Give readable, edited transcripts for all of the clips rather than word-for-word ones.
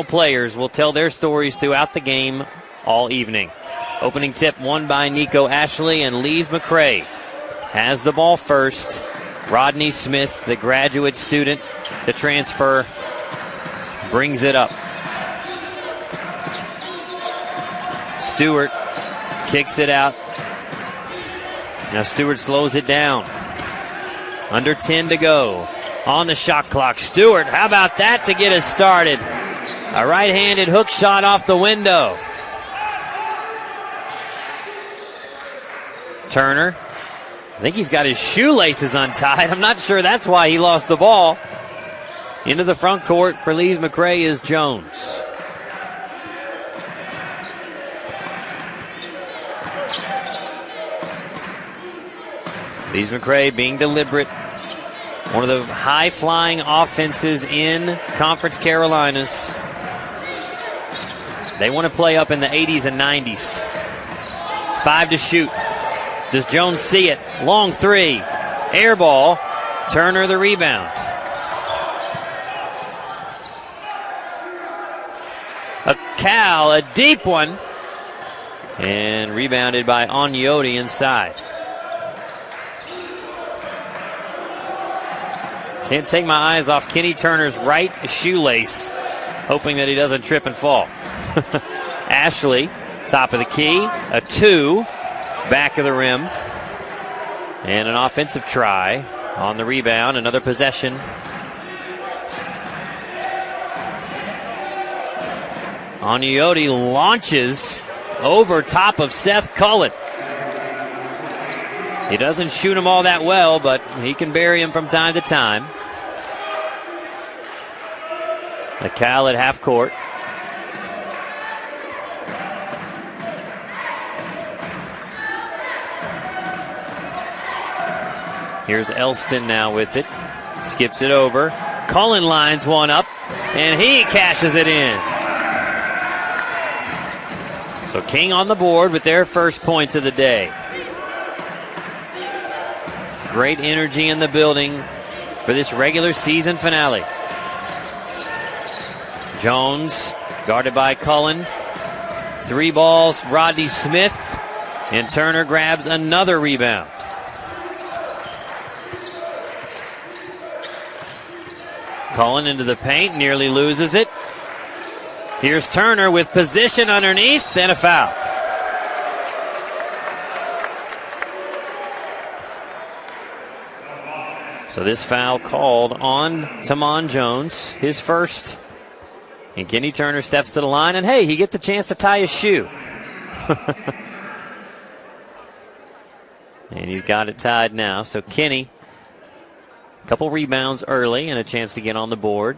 Players will tell their stories throughout the game all evening. Opening tip won by Nico Ashley, and Lees McCrae has the ball first. Rodney Smith, the graduate student, the transfer, brings it up. Stewart kicks it out. Now Stewart slows it down. Under 10 to go on the shot clock. Stewart, how about that to get us started? A right-handed hook shot off the window. Turner, I think he's got his shoelaces untied. I'm not sure that's why he lost the ball. Into the front court for Lees McCrae is Jones. Lees McCrae being deliberate. One of the high-flying offenses in Conference Carolinas. They want to play up in the 80s and 90s. 5 to shoot. Does Jones see it? Long three. Air ball. Turner the rebound. A Cal, a deep one. And rebounded by Onyoti inside. Can't take my eyes off Kenny Turner's right shoelace, hoping that he doesn't trip and fall. Ashley, top of the key, a 2, back of the rim, and an offensive try on the rebound, another possession. Onyoti launches over top of Seth Cullen. He doesn't shoot him all that well, but he can bury him from time to time. The Cal at half court. Here's Elston now with it. Skips it over. Cullen lines one up, and he cashes it in. So King on the board with their first points of the day. Great energy in the building for this regular season finale. Jones guarded by Cullen. 3 balls, Rodney Smith, and Turner grabs another rebound. Cullen into the paint, nearly loses it. Here's Turner with position underneath and a foul. So this foul called on Tamon Jones, his first. And Kenny Turner steps to the line, and hey, he gets a chance to tie his shoe. And he's got it tied now. So Kenny, a couple rebounds early and a chance to get on the board.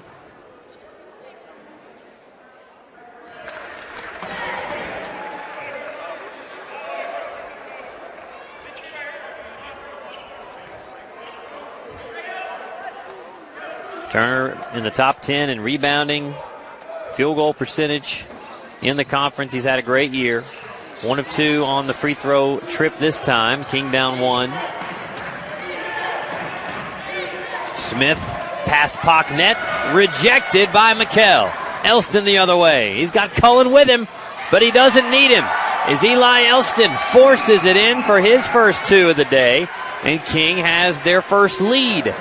Turner in the top 10 in rebounding, field goal percentage in the conference. He's had a great year. 1 of 2 on the free throw trip this time. King down 1. Smith past Pocknet, rejected by McKell. Elston the other way. He's got Cullen with him, but he doesn't need him. As Eli Elston forces it in for his first 2 of the day, and King has their first lead.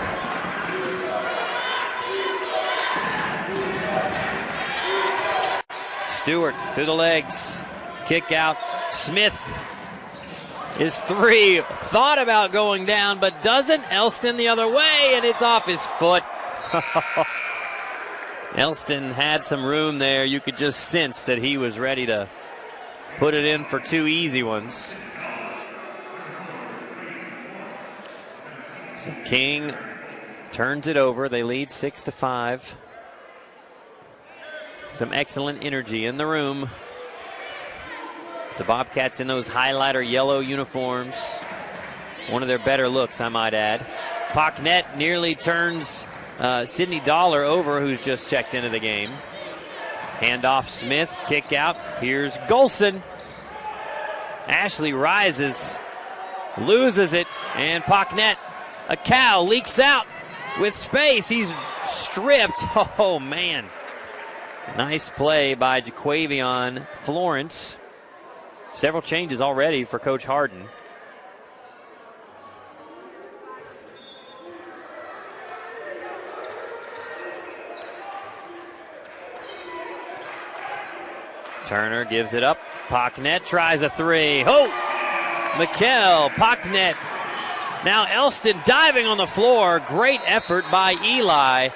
Stewart through the legs. Kick out. Smith is 3. Thought about going down, but doesn't. Elston the other way, and it's off his foot. Elston had some room there. You could just sense that he was ready to put it in for 2 easy ones. So King turns it over. They lead 6-5. Some excellent energy in the room. The Bobcats in those highlighter yellow uniforms. One of their better looks, I might add. Pocknet nearly turns Sidney Dollar over, who's just checked into the game. Handoff Smith, kick out. Here's Golson. Ashley rises, loses it, and Pocknet, a cow, leaks out with space. He's stripped. Oh, man. Nice play by Jaquavion Florence. Several changes already for Coach Harden. Turner gives it up. Pocknet tries a three. Oh! Mikkel, Pocknet. Now Elston diving on the floor. Great effort by Eli.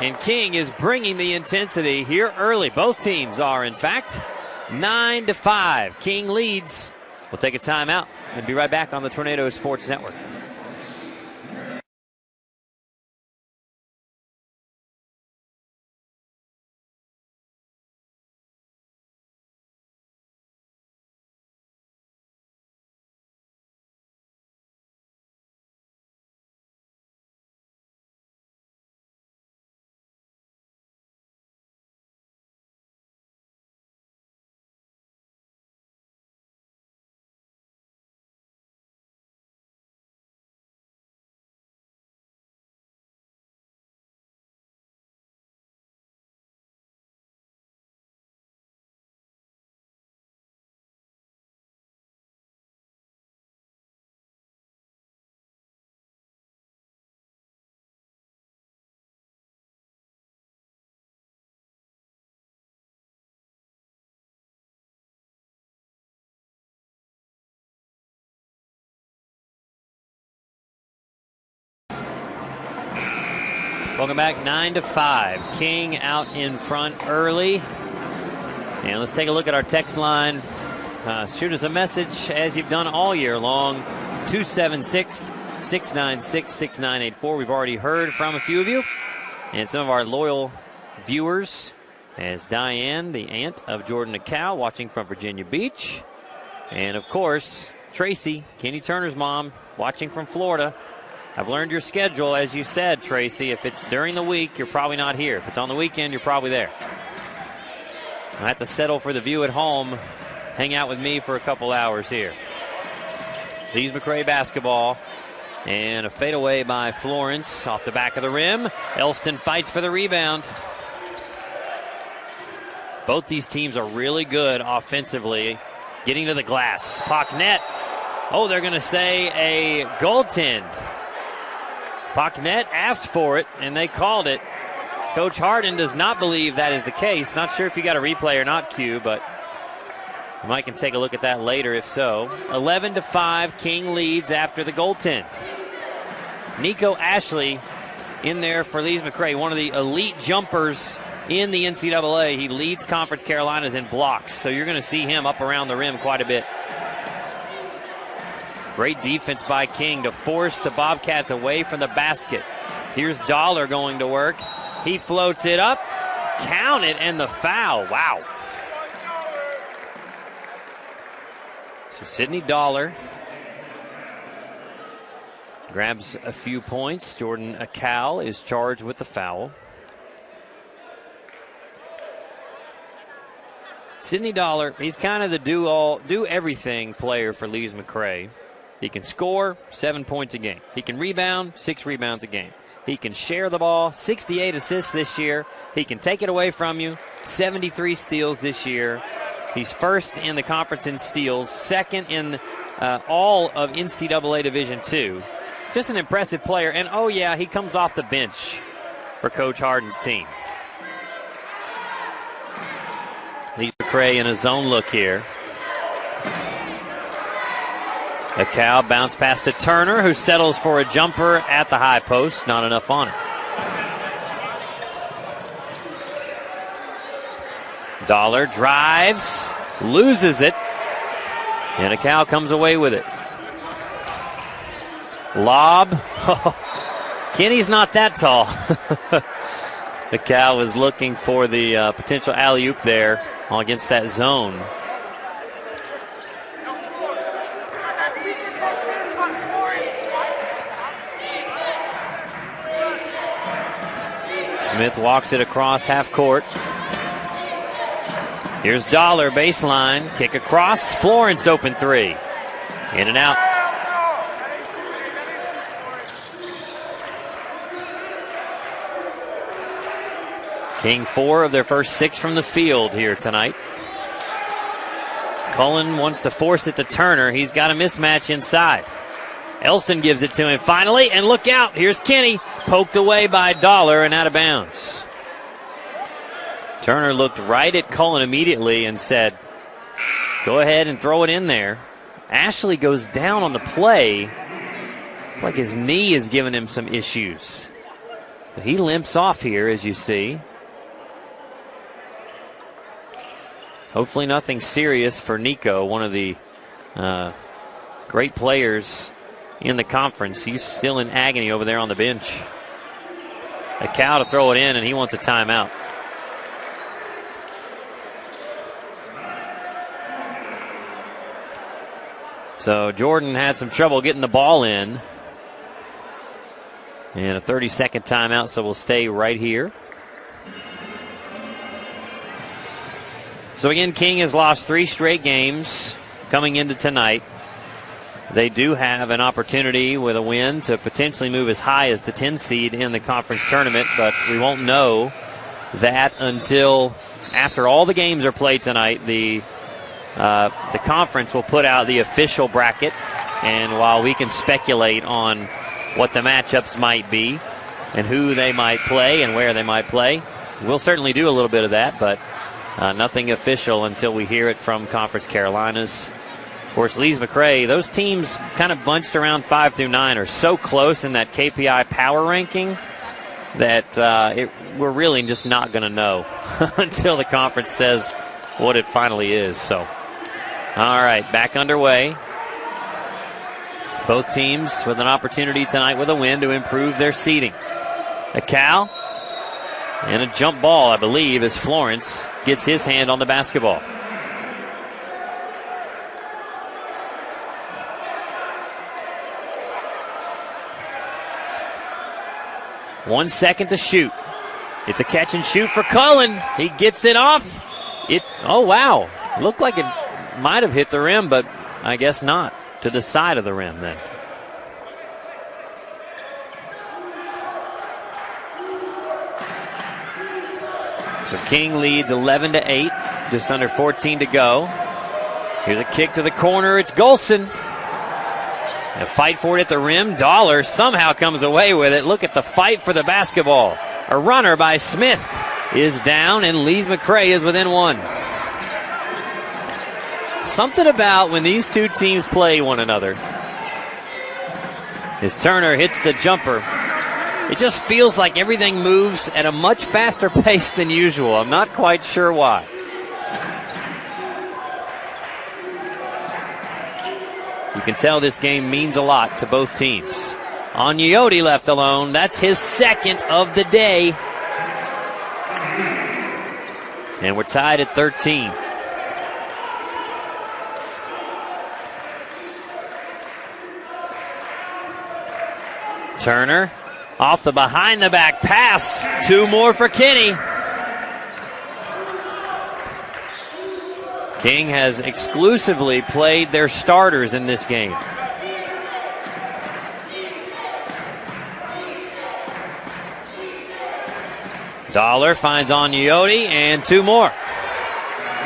And King is bringing the intensity here early. Both teams are, in fact. 9-5. King leads. We'll take a timeout and be right back on the Tornado Sports Network. Welcome back, 9-5. King out in front early. And let's take a look at our text line. Shoot us a message as you've done all year long. 276-696-6984. We've already heard from a few of you and some of our loyal viewers, as Diane, the aunt of Jordan McCall, watching from Virginia Beach. And, of course, Tracy, Kenny Turner's mom, watching from Florida. I've learned your schedule, as you said, Tracy. If it's during the week, you're probably not here. If it's on the weekend, you're probably there. I have to settle for the view at home. Hang out with me for a couple hours here. Lees McCrae basketball. And a fadeaway by Florence off the back of the rim. Elston fights for the rebound. Both these teams are really good offensively. Getting to the glass. Pocknet. Oh, they're going to say a goaltend. Pocknet asked for it, and they called it. Coach Harden does not believe that is the case. Not sure if you got a replay or not, Q, but Mike can take a look at that later if so. 11-5, King leads after the goaltend. Nico Ashley in there for Lees McCrae, one of the elite jumpers in the NCAA. He leads Conference Carolinas in blocks, so you're going to see him up around the rim quite a bit. Great defense by King to force the Bobcats away from the basket. Here's Dollar going to work. He floats it up. Count it, and the foul. Wow. So Sidney Dollar grabs a few points. Jordan Akal is charged with the foul. Sidney Dollar, he's kind of the do-everything player for Lees McCrae. He can score 7 points a game. He can rebound 6 rebounds a game. He can share the ball, 68 assists this year. He can take it away from you, 73 steals this year. He's first in the conference in steals, second in all of NCAA Division II. Just an impressive player. And, oh, yeah, he comes off the bench for Coach Harden's team. Lees McCrae in a zone look here. Akal bounce pass to Turner, who settles for a jumper at the high post. Not enough on it. Dollar drives, loses it, and Akal comes away with it. Lob. Kenny's not that tall. Akal was looking for the potential alley-oop there against that zone. Smith walks it across half court. Here's Dollar, baseline, kick across. Florence open three. In and out. King 4 of their first 6 from the field here tonight. Cullen wants to force it to Turner. He's got a mismatch inside. Elston gives it to him finally, and look out. Here's Kenny, poked away by Dollar and out of bounds. Turner looked right at Cullen immediately and said, go ahead and throw it in there. Ashley goes down on the play. Like his knee is giving him some issues. But he limps off here, as you see. Hopefully nothing serious for Nico, one of the great players in the conference. He's still in agony over there on the bench. A cow to throw it in, and he wants a timeout. So Jordan had some trouble getting the ball in. And a 30-second timeout, so we'll stay right here. So again, King has lost 3 straight games coming into tonight. They do have an opportunity with a win to potentially move as high as the 10 seed in the conference tournament, but we won't know that until after all the games are played tonight. The conference will put out the official bracket, and while we can speculate on what the matchups might be and who they might play and where they might play, we'll certainly do a little bit of that, but nothing official until we hear it from Conference Carolinas. Of course, Lee's McRae, those teams kind of bunched around 5 through 9 are so close in that KPI power ranking that we're really just not going to know until the conference says what it finally is. So, all right, back underway. Both teams with an opportunity tonight with a win to improve their seeding. A cow and a jump ball, I believe, as Florence gets his hand on the basketball. One second to shoot. It's a catch and shoot for Cullen. He gets it off. Oh, wow. Looked like it might have hit the rim, but I guess not. To the side of the rim then. So King leads 11-8, just under 14 to go. Here's a kick to the corner. It's Golson. A fight for it at the rim. Dollar somehow comes away with it. Look at the fight for the basketball. A runner by Smith is down, and Lee's McRae is within 1. Something about when these two teams play one another. As Turner hits the jumper, it just feels like everything moves at a much faster pace than usual. I'm not quite sure why. You can tell this game means a lot to both teams. Agnotti left alone. That's his second of the day. And we're tied at 13. Turner off the behind-the-back pass. 2 more for Kenny. King has exclusively played their starters in this game. Dollar finds Agnotti, and 2 more.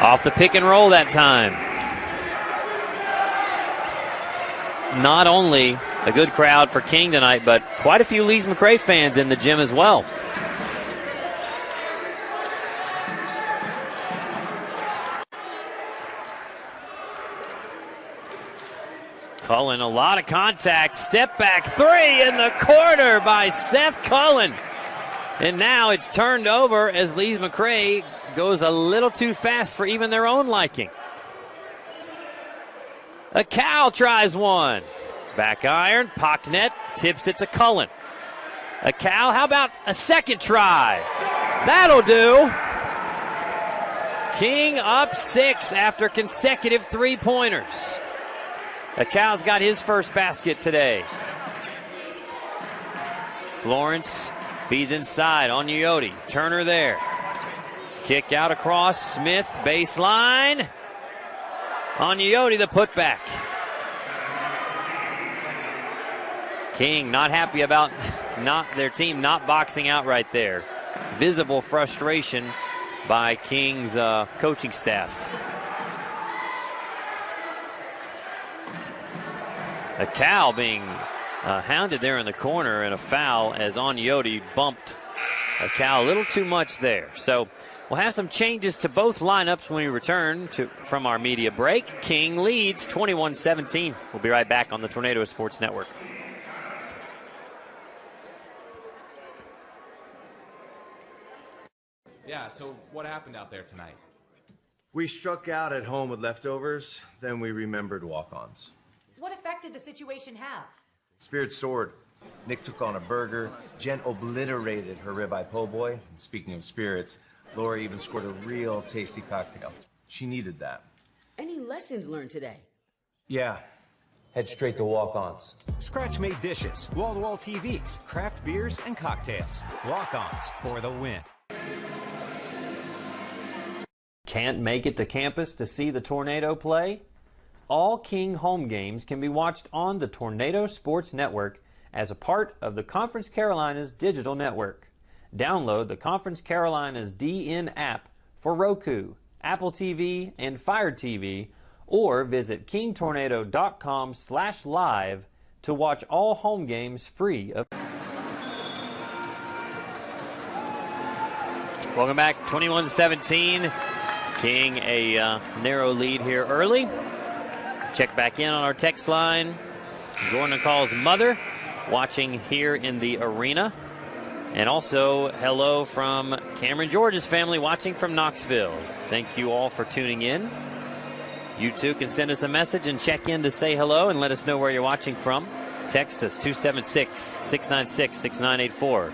Off the pick and roll that time. Not only a good crowd for King tonight, but quite a few Lee's McRae fans in the gym as well. Cullen, a lot of contact. Step back 3 in the corner by Seth Cullen. And now it's turned over as Lee's McRae goes a little too fast for even their own liking. A cow tries one. Back iron, Pocknet tips it to Cullen. A cow, how about a second try? That'll do. King up 6 after consecutive 3-pointers. A cow's got his first basket today. Florence feeds inside on Agnotti. Turner there. Kick out across, Smith, baseline. On Agnotti, the putback. King not happy about their team not boxing out right there. visible frustration by King's coaching staff. A cow being hounded there in the corner, and a foul as Onyoti bumped a cow a little too much there. So we'll have some changes to both lineups when we return from our media break. King leads 21-17. We'll be right back on the Tornado Sports Network. Yeah, so what happened out there tonight? We struck out at home with leftovers, then we remembered walk-ons. What effect did the situation have? Spirit soared. Nick took on a burger. Jen obliterated her ribeye po' boy. And speaking of spirits, Laura even scored a real tasty cocktail. She needed that. Any lessons learned today? Yeah. Head straight to walk-ons. Scratch-made dishes, wall-to-wall TVs, craft beers, and cocktails. Walk-ons for the win. Can't make it to campus to see the Tornado play? All King home games can be watched on the Tornado Sports Network as a part of the Conference Carolinas digital network. Download the Conference Carolinas DN app for Roku, Apple TV, and Fire TV, or visit kingtornado.com/live to watch all home games free of. Welcome back, 21-17. King a narrow lead here early. Check back in on our text line. Gordon calls mother, watching here in the arena. And also, hello from Cameron George's family, watching from Knoxville. Thank you all for tuning in. You too can send us a message and check in to say hello and let us know where you're watching from. Text us 276-696-6984.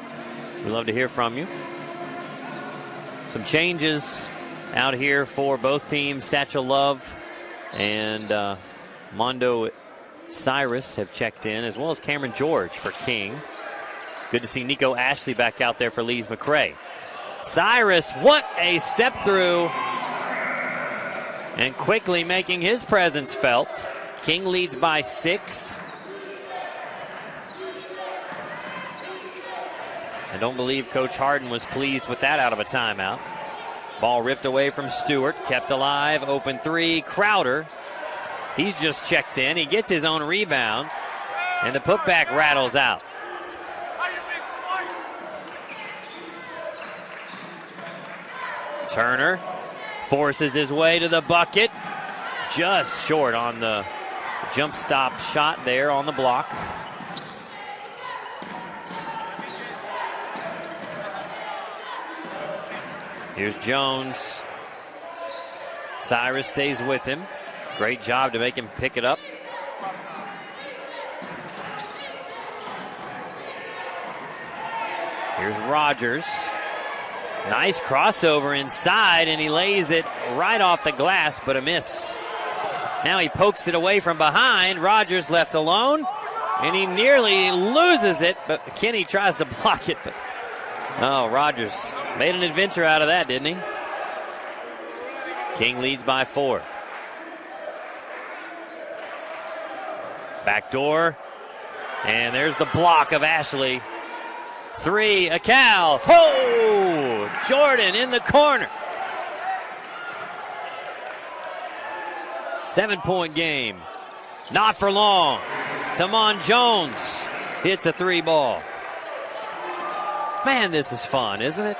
We'd love to hear from you. Some changes out here for both teams. Satchel Love and Mondo Cyrus have checked in, as well as Cameron George for King. Good to see Nico Ashley back out there for Lee's McCrae. Cyrus, what a step through. And quickly making his presence felt. King leads by 6. I don't believe Coach Harden was pleased with that out of a timeout. Ball ripped away from Stewart, kept alive, open 3. Crowder, he's just checked in. He gets his own rebound, and the putback rattles out. Turner forces his way to the bucket. Just short on the jump stop shot there on the block. Here's Jones. Cyrus stays with him. Great job to make him pick it up. Here's Rogers. Nice crossover inside, and he lays it right off the glass, but a miss. Now he pokes it away from behind. Rogers left alone, and he nearly loses it, but McKinney tries to block it. But Rogers made an adventure out of that, didn't he? King leads by 4. Backdoor, and there's the block of Ashley. 3, a Cal. Oh! Jordan in the corner. 7-point game. Not for long. Tamon Jones hits a 3 ball. Man, this is fun, isn't it?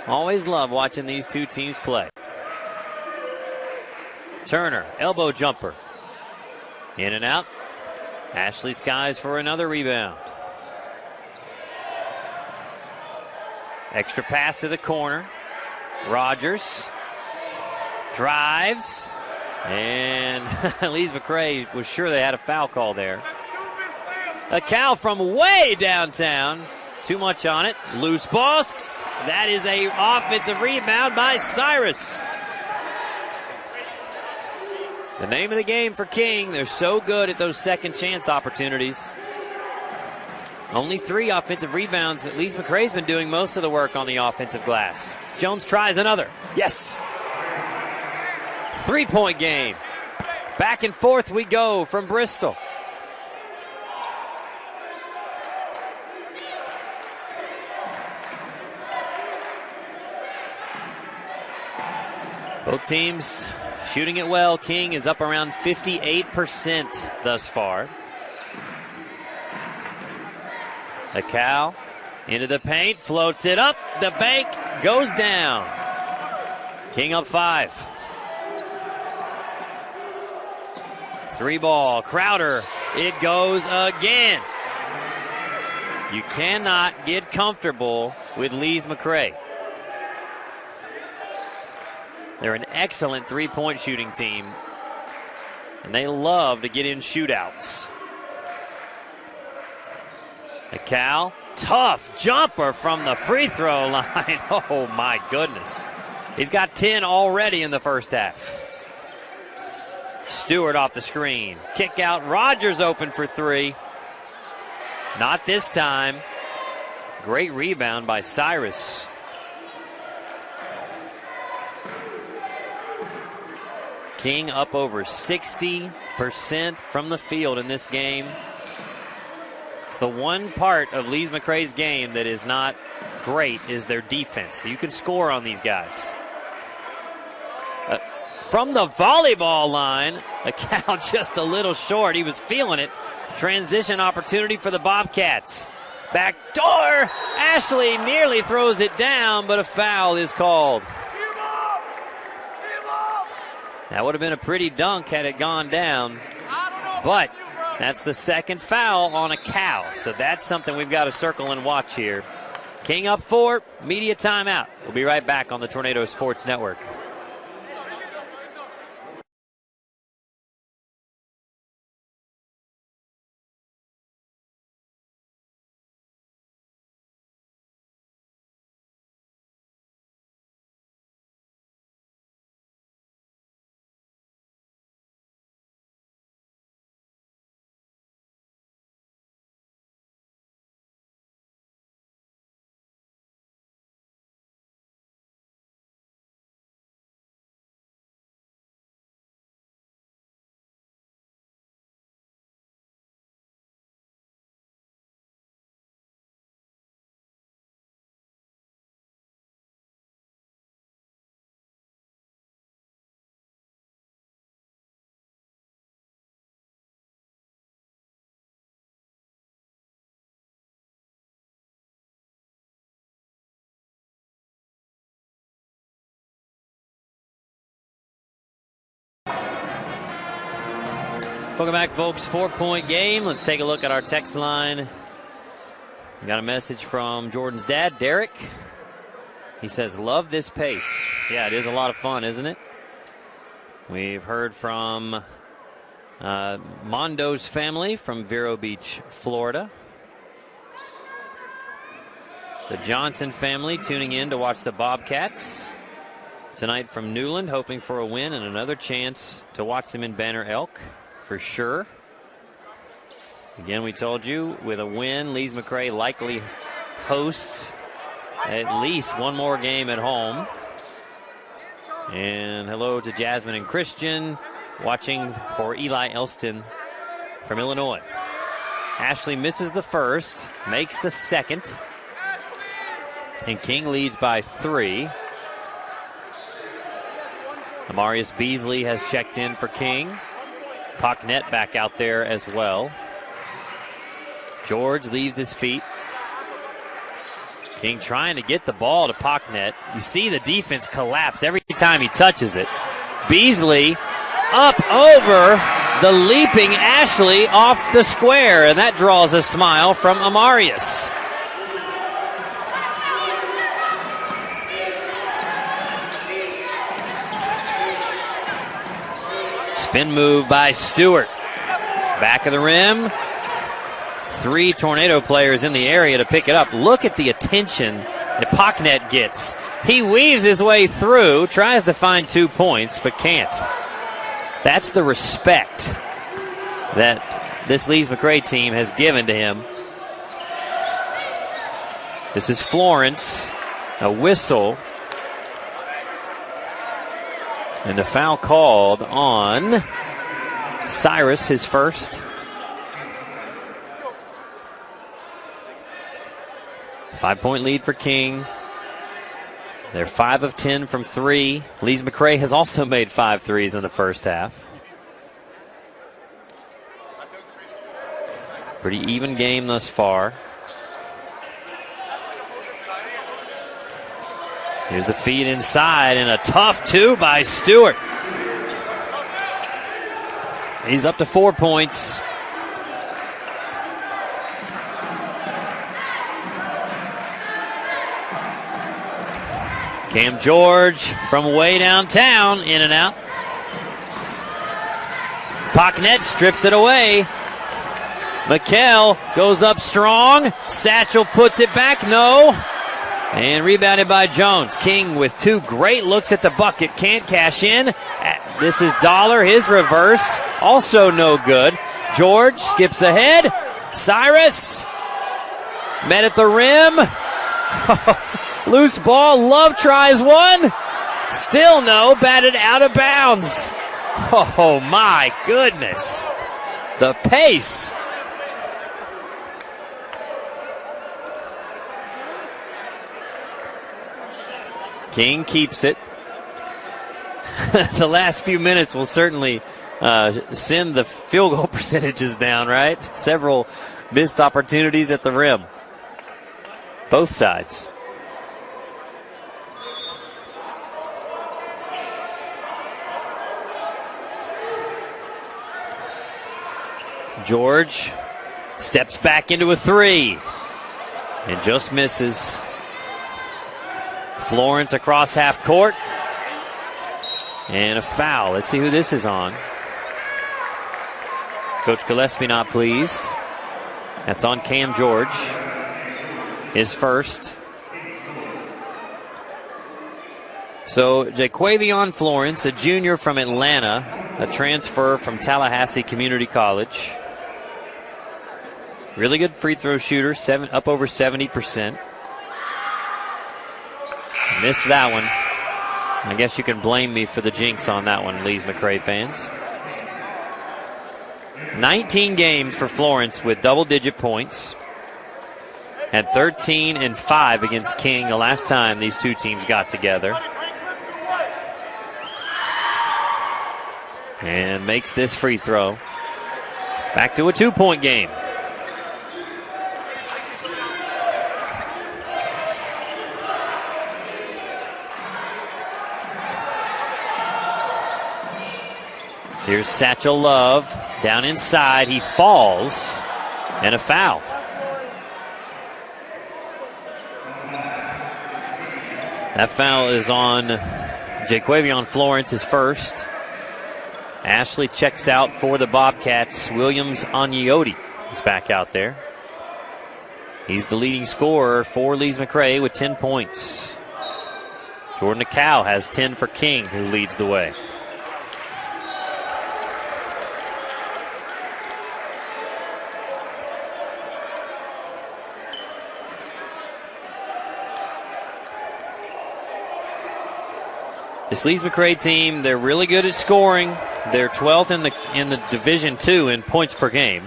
Always love watching these two teams play. Turner, elbow jumper. In and out. Ashley Skies for another rebound. Extra pass to the corner. Rogers drives. And Lee's McCrae was sure they had a foul call there. A cow from way downtown. Too much on it. Loose ball. That is a offensive rebound by Cyrus. The name of the game for King. They're so good at those second chance opportunities. Only 3 offensive rebounds. Lee's McCrae's been doing most of the work on the offensive glass. Jones tries another. Yes. 3-point game. Back and forth we go from Bristol. Both teams shooting it well. King is up around 58% thus far. Akal into the paint, floats it up. The bank goes down. King up 5. 3 ball. Crowder. It goes again. You cannot get comfortable with Lee's McCrae. They're an excellent three-point shooting team, and they love to get in shootouts. Akal, tough jumper from the free throw line. Oh, my goodness. He's got 10 already in the first half. Stewart off the screen. Kick out. Rogers open for 3. Not this time. Great rebound by Cyrus. King up over 60% from the field in this game. It's the one part of Lee's McCrae's game that is not great is their defense. You can score on these guys. From the volleyball line, Akal just a little short. He was feeling it. Transition opportunity for the Bobcats. Back door. Ashley nearly throws it down, but a foul is called. That would have been a pretty dunk had it gone down. But that's the second foul on Akal. So that's something we've got to circle and watch here. King up 4, media timeout. We'll be right back on the Tornado Sports Network. Welcome back, folks. 4-point game. Let's take a look at our text line. We got a message from Jordan's dad, Derek. He says, love this pace. Yeah, it is a lot of fun, isn't it? We've heard from Mondo's family from Vero Beach, Florida. The Johnson family tuning in to watch the Bobcats tonight from Newland, hoping for a win and another chance to watch them in Banner Elk. For sure. Again, we told you with a win, Lee's McCrae likely hosts at least one more game at home. And hello to Jasmine and Christian watching for Eli Elston from Illinois. Ashley misses the first, makes the second, and King leads by 3. Amarius Beasley has checked in for King. Pocknet back out there as well. George leaves his feet. King trying to get the ball to Pocknet. You see the defense collapse every time he touches it. Beasley up over the leaping Ashley off the square, and that draws a smile from Amarius. Spin move by Stewart. Back of the rim. 3 Tornado players in the area to pick it up. Look at the attention that Pocknet gets. He weaves his way through, tries to find 2 points, but can't. That's the respect that this Lee's McCrae team has given to him. This is Florence. A whistle. And the foul called on Cyrus, his first. 5-point lead for King. They're 5 of 10 from 3. Lees McCrae has also made 5 threes in the first half. Pretty even game thus far. Here's the feed inside, and a tough 2 by Stewart. He's up to 4 points. Cam George from way downtown, in and out. Pocknet strips it away. McHale goes up strong. Satchel puts it back, no. And rebounded by Jones. King with 2 great looks at the bucket. Can't cash in. This is Dollar, his reverse. Also no good. George skips ahead. Cyrus met at the rim. Loose ball. Love tries one. Still no. Batted out of bounds. Oh my goodness. The pace. King keeps it. The last few minutes will certainly send the field goal percentages down, right? Several missed opportunities at the rim. Both sides. George steps back into a 3 and just misses. Florence across half court. And a foul. Let's see who this is on. Coach Gillespie not pleased. That's on Cam George. His first. So Jaquavion Florence, a junior from Atlanta, a transfer from Tallahassee Community College. Really good free throw shooter, up over 70%. Missed that one. I guess you can blame me for the jinx on that one, Lees McCrae fans. 19 games for Florence with double-digit points. Had 13 and 5 against King the last time these two teams got together. And makes this free throw. Back to a 2-point game. Here's Satchel Love down inside. He falls, and a foul. That foul is on Jaquavion Florence, his first. Ashley checks out for the Bobcats. Williams Agnotti is back out there. He's the leading scorer for Lees McCrae with 10 points. Jordan Acal has 10 for King, who leads the way. This Lees McCrae team, they're really good at scoring. They're 12th in the Division II in points per game.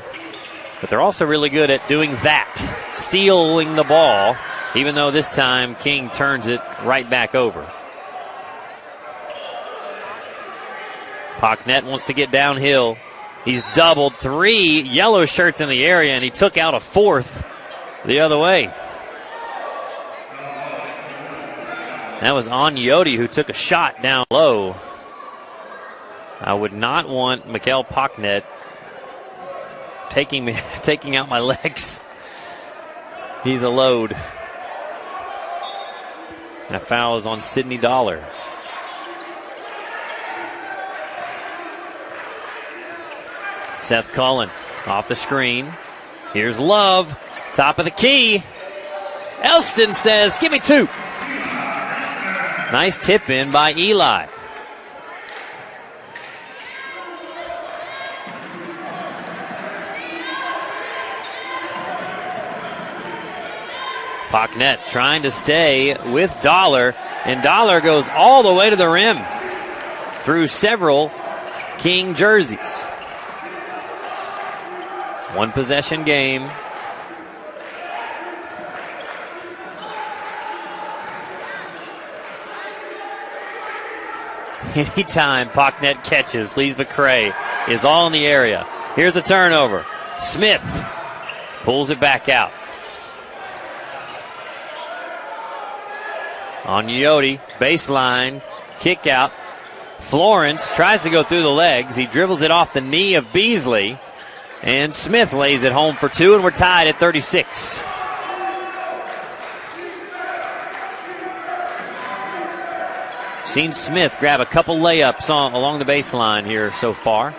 But they're also really good at doing that, stealing the ball, even though this time King turns it right back over. Pocknet wants to get downhill. He's doubled, 3 yellow shirts in the area, and he took out a 4th the other way. That was Agnotti who took a shot down low. I would not want Mikael Pocknet taking out my legs. He's a load. That foul is on Sidney Dollar. Seth Cullen off the screen. Here's Love, top of the key. Elston says, give me 2. Nice tip in by Eli. Pocknet trying to stay with Dollar, and Dollar goes all the way to the rim through several King jerseys. 1 possession game. Anytime Pocknet catches, Lees McCrae is all in the area. Here's a turnover. Smith pulls it back out. On Yodi, baseline, kick out. Florence tries to go through the legs. He dribbles it off the knee of Beasley. And Smith lays it home for two, and we're tied at 36. Seen Smith grab a couple layups along the baseline here so far.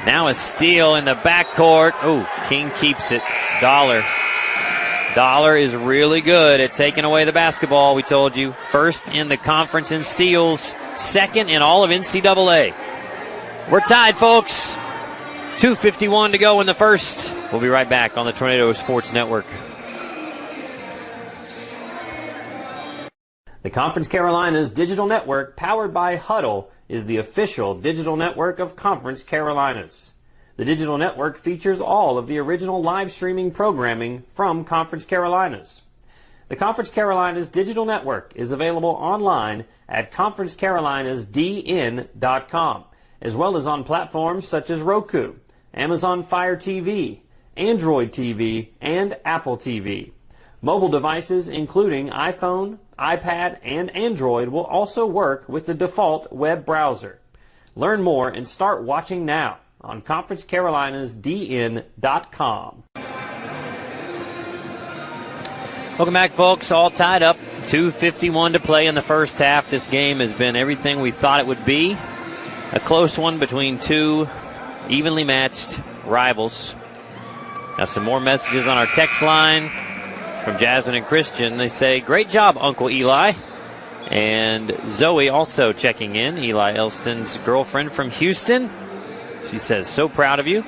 Now a steal in the backcourt. Oh, King keeps it. Dollar is really good at taking away the basketball, we told you. First in the conference in steals, second in all of NCAA. We're tied, folks. 2:51 to go in the first. We'll be right back on the Tornado Sports Network. The Conference Carolinas digital network, powered by Huddle, is the official digital network of Conference Carolinas. The digital network features all of the original live streaming programming from Conference Carolinas. The Conference Carolinas digital network is available online at conferencecarolinasdn.com, as well as on platforms such as Roku, Amazon Fire TV, Android TV, and Apple TV. Mobile devices, including iPhone, iPad, and Android, will also work with the default web browser. Learn more and start watching now on conferencecarolinasdn.com. Welcome back, folks. All tied up. 2:51 to play in the first half. This game has been everything we thought it would be. A close one between two evenly matched rivals. Now some more messages on our text line from Jasmine and Christian. They say, great job, Uncle Eli. And Zoe also checking in, Eli Elston's girlfriend from Houston. She says, so proud of you.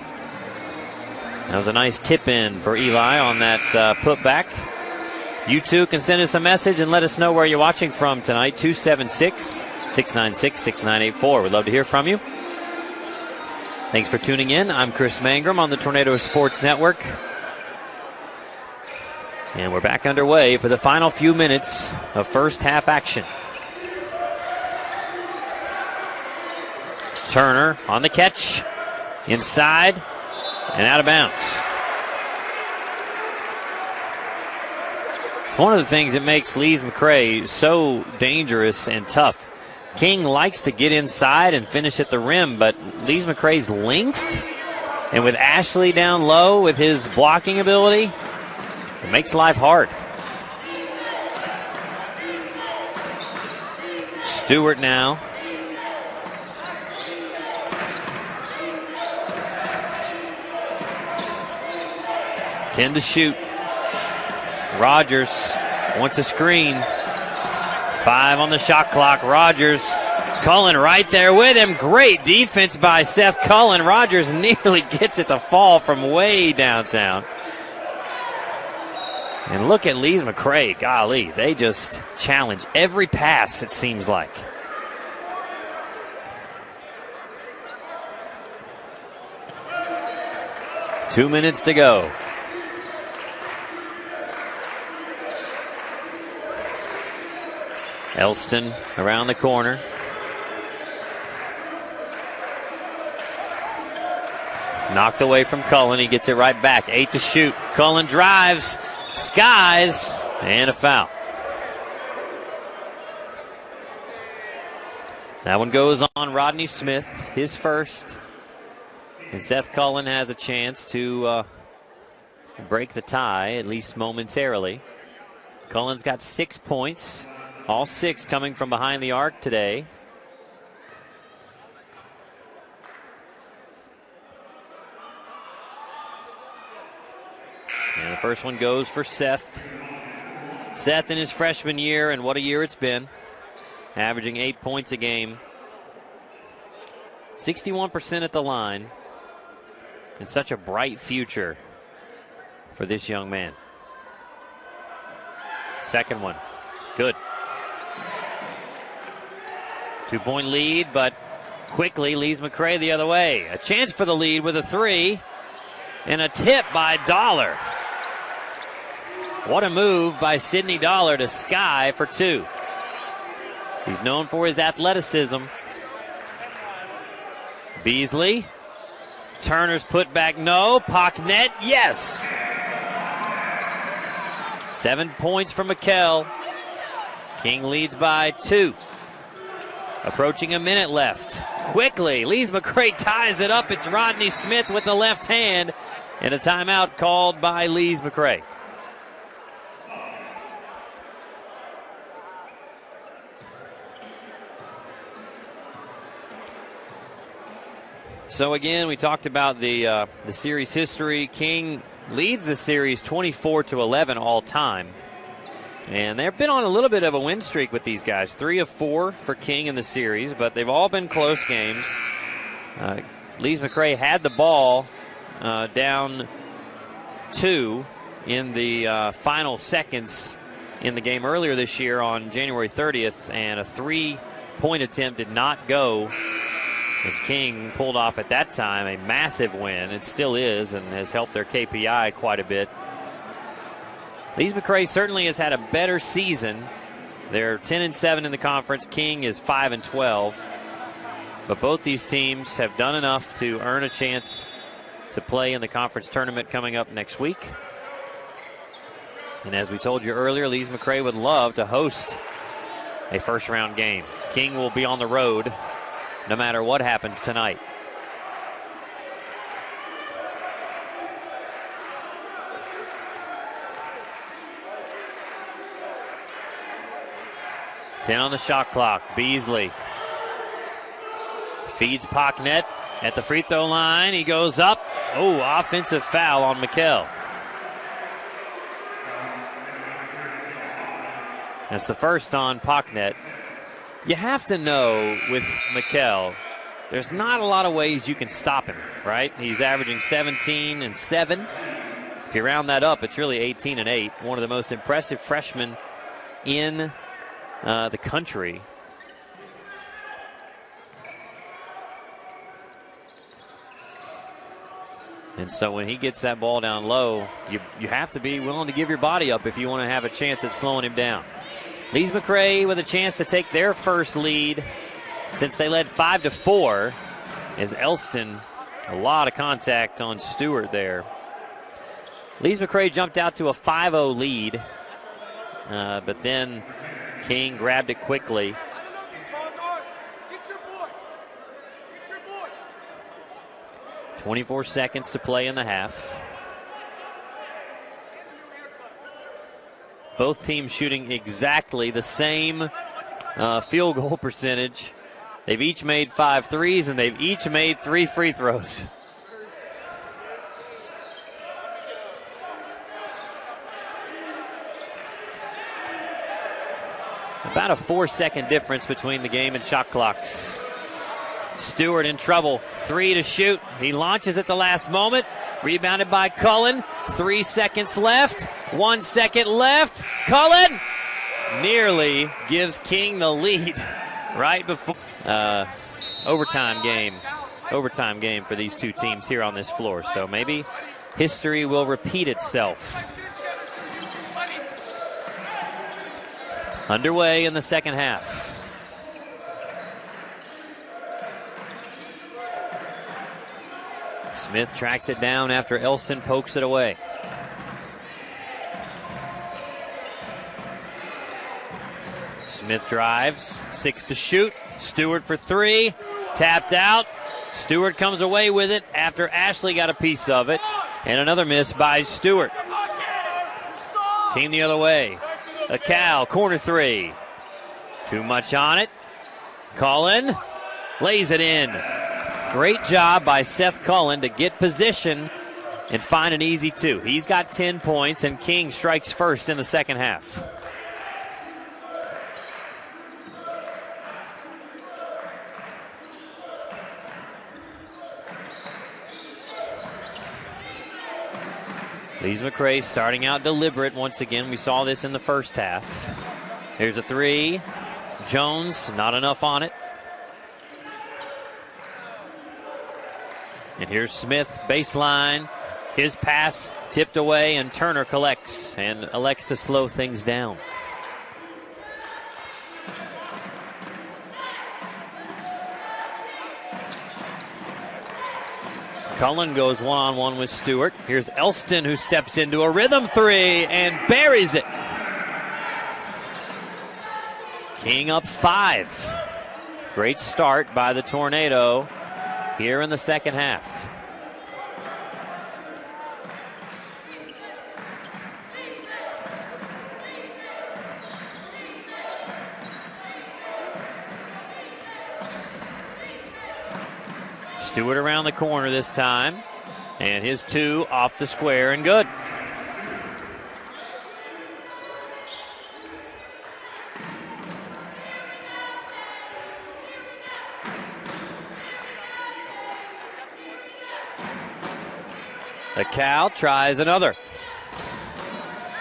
That was a nice tip in for Eli on that putback. You too can send us a message and let us know where you're watching from tonight. 276-696-6984. We'd love to hear from you. Thanks for tuning in. I'm Chris Mangrum on the Tornado Sports Network. And we're back underway for the final few minutes of first half action. Turner on the catch. Inside and out of bounds. It's one of the things that makes Lees McCrae so dangerous and tough. King likes to get inside and finish at the rim, but Lees McCrae's length, and with Ashley down low with his blocking ability, it makes life hard. Stewart now. Ten to shoot. Rogers wants a screen. 5 on the shot clock. Rogers. Cullen right there with him. Great defense by Seth Cullen. Rogers nearly gets it to fall from way downtown. And look at Lees McCrae. Golly, they just challenge every pass, it seems like. Two minutes to go. Elston around the corner. Knocked away from Cullen. He gets it right back. 8 to shoot. Cullen drives. Skies. And a foul. That one goes on Rodney Smith. His first. And Seth Cullen has a chance to break the tie, at least momentarily. Cullen's got 6 points. All 6 coming from behind the arc today. And the first one goes for Seth. Seth in his freshman year, and what a year it's been. Averaging 8 points a game. 61% at the line. And such a bright future for this young man. Second one. Good. 2-point lead, but quickly Lees McCrae the other way. A chance for the lead with a 3. And a tip by Dollar. What a move by Sidney Dollar to Sky for 2. He's known for his athleticism. Beasley. Turner's put back, no. Pocknet, yes. 7 points for McKell. King leads by 2. Approaching a minute left. Quickly, Lees McCrae ties it up. It's Rodney Smith with the left hand. And a timeout called by Lees McCrae. So again, we talked about the series history. King leads the series 24-11 all time. And they've been on a little bit of a win streak with these guys. 3 of 4 for King in the series, but they've all been close games. Lees McCrae had the ball down 2 in the final seconds in the game earlier this year on January 30th, and a 3-point attempt did not go, as King pulled off at that time a massive win. It still is, and has helped their KPI quite a bit. Lees McCrae certainly has had a better season. They're 10-7 in the conference. King is 5-12. But both these teams have done enough to earn a chance to play in the conference tournament coming up next week. And as we told you earlier, Lees McCrae would love to host a first-round game. King will be on the road no matter what happens tonight. Ten on the shot clock. Beasley feeds Pocknet at the free throw line. He goes up. Oh, offensive foul on McKell. That's the first on Pocknet. You have to know with McKell, there's not a lot of ways you can stop him, right? He's averaging 17 and 7. If you round that up, it's really 18 and 8. One of the most impressive freshmen in the country. And so when he gets that ball down low, you have to be willing to give your body up if you want to have a chance at slowing him down. Lees McCrae with a chance to take their first lead since they led 5-4, as Elston, a lot of contact on Stewart there. Lees McCrae jumped out to a 5-0 lead, but then King grabbed it quickly. Get your boy. 24 seconds to play in the half. Both teams shooting exactly the same field goal percentage. They've each made 5 threes, and they've each made 3 free throws. About a 4-second difference between the game and shot clocks. Stewart in trouble. 3 to shoot. He launches at the last moment. Rebounded by Cullen. 3 seconds left. 1 second left. Cullen nearly gives King the lead right before overtime game for these two teams here on this floor. So maybe history will repeat itself. Underway in the second half. Smith tracks it down after Elston pokes it away. Smith drives, 6 to shoot. Stewart for 3, tapped out. Stewart comes away with it after Ashley got a piece of it. And another miss by Stewart. Came the other way. A Cal, corner 3. Too much on it. Cullen lays it in. Great job by Seth Cullen to get position and find an easy 2. He's got 10 points, and King strikes first in the second half. Lees McCrae starting out deliberate once again. We saw this in the first half. Here's a 3. Jones, not enough on it. And here's Smith, baseline. His pass tipped away, and Turner collects and elects to slow things down. Cullen goes one-on-one with Stewart. Here's Elston, who steps into a rhythm three and buries it. King up 5. Great start by the Tornado here in the second half. Stewart around the corner this time, and his 2 off the square and good. The Cal tries another.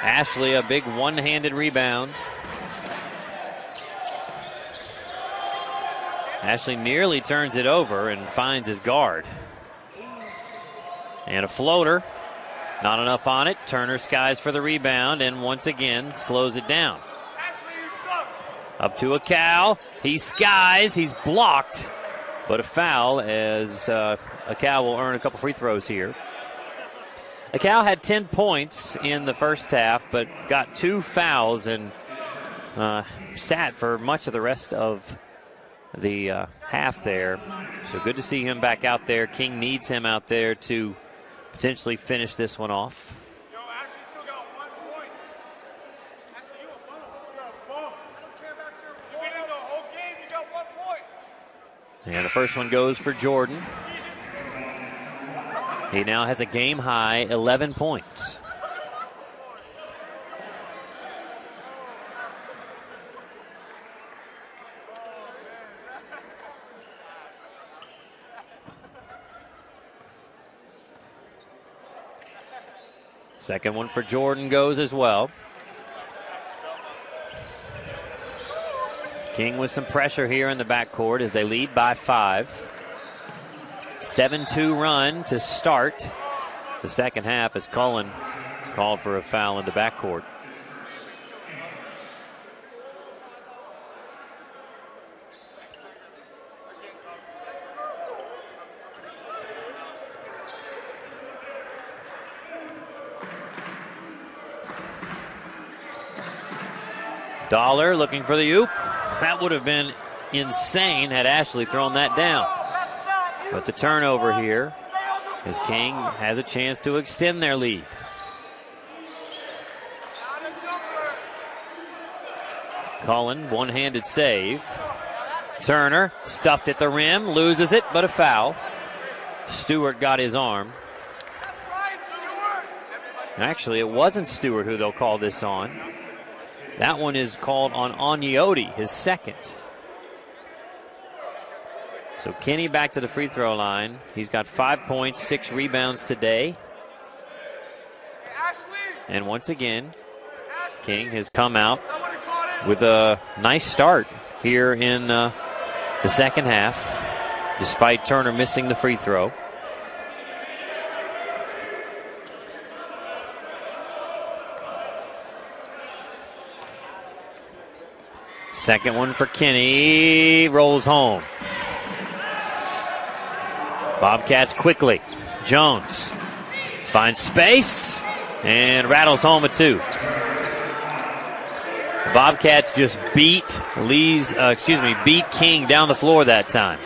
Ashley, a big one-handed rebound. Ashley nearly turns it over and finds his guard. And a floater. Not enough on it. Turner skies for the rebound and once again slows it down. Up to a Cal. He skies. He's blocked. But a foul as a Cal will earn a couple free throws here. A Cal had 10 points in the first half, but got 2 fouls and sat for much of the rest of the half there. So good to see him back out there. King needs him out there to potentially finish this one off. Yo, Ashley still got 1 point. Ashley, you a bum. You got a bum. I don't care about your point. You've been in the whole game. You got 1 point. And the first one goes for Jordan. He now has a game-high 11 points. Second one for Jordan goes as well. King with some pressure here in the backcourt as they lead by 5. 7-2 run to start the second half as Cullen called for a foul in the backcourt. Dollar looking for the oop. That would have been insane had Ashley thrown that down. But the turnover here as King has a chance to extend their lead. Cullen, one-handed save. Turner stuffed at the rim, loses it, but a foul. Stewart got his arm. Actually, it wasn't Stewart who they'll call this on. That one is called on Onyoti, his second. So Kenny back to the free throw line. He's got 5 points, 6 rebounds today. And once again, King has come out with a nice start here in the second half, despite Turner missing the free throw. Second one for Kenny, rolls home. Bobcats quickly. Jones finds space and rattles home a 2. Bobcats just beat King down the floor that time.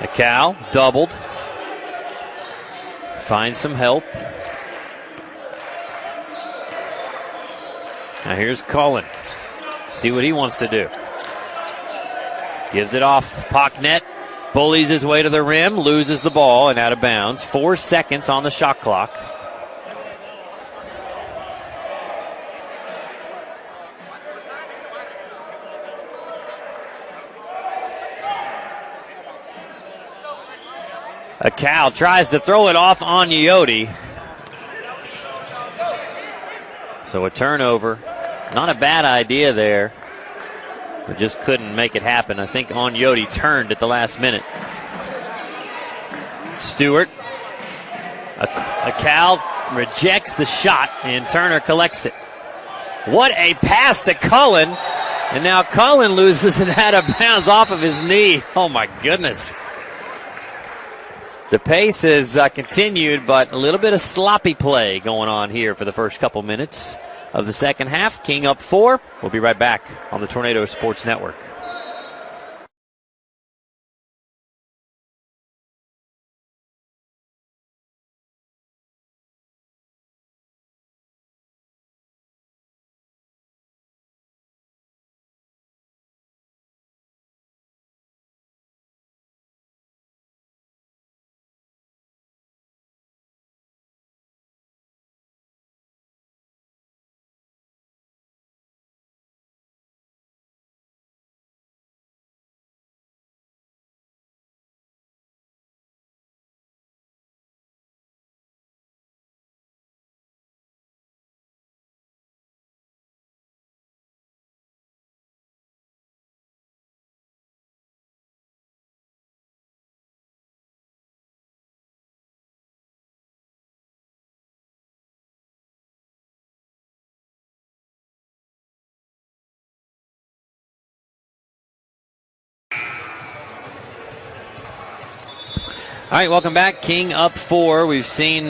A Cal doubled. Finds some help. Now here's Cullen. See what he wants to do. Gives it off. Pocknet bullies his way to the rim, loses the ball and out of bounds. 4 seconds on the shot clock. A Cal tries to throw it off on Onyoti. So a turnover. Not a bad idea there, but just couldn't make it happen. I think Onyoti turned at the last minute. Stewart. A Cal rejects the shot, and Turner collects it. What a pass to Cullen, And now Cullen loses it out of bounds off of his knee. Oh, my goodness. The pace has continued, but a little bit of sloppy play going on here for the first couple minutes of the second half. King up 4. We'll be right back on the Tornado Sports Network. All right, welcome back. King up 4. We've seen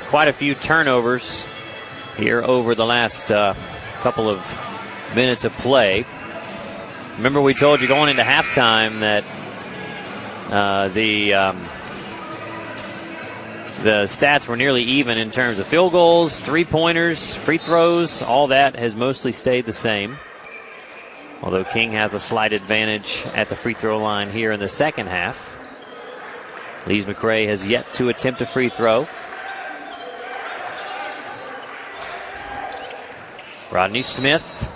quite a few turnovers here over the last couple of minutes of play. Remember, we told you going into halftime that the stats were nearly even in terms of field goals, three-pointers, free throws. All that has mostly stayed the same. Although King has a slight advantage at the free throw line here in the second half. Lees McCrae has yet to attempt a free throw. Rodney Smith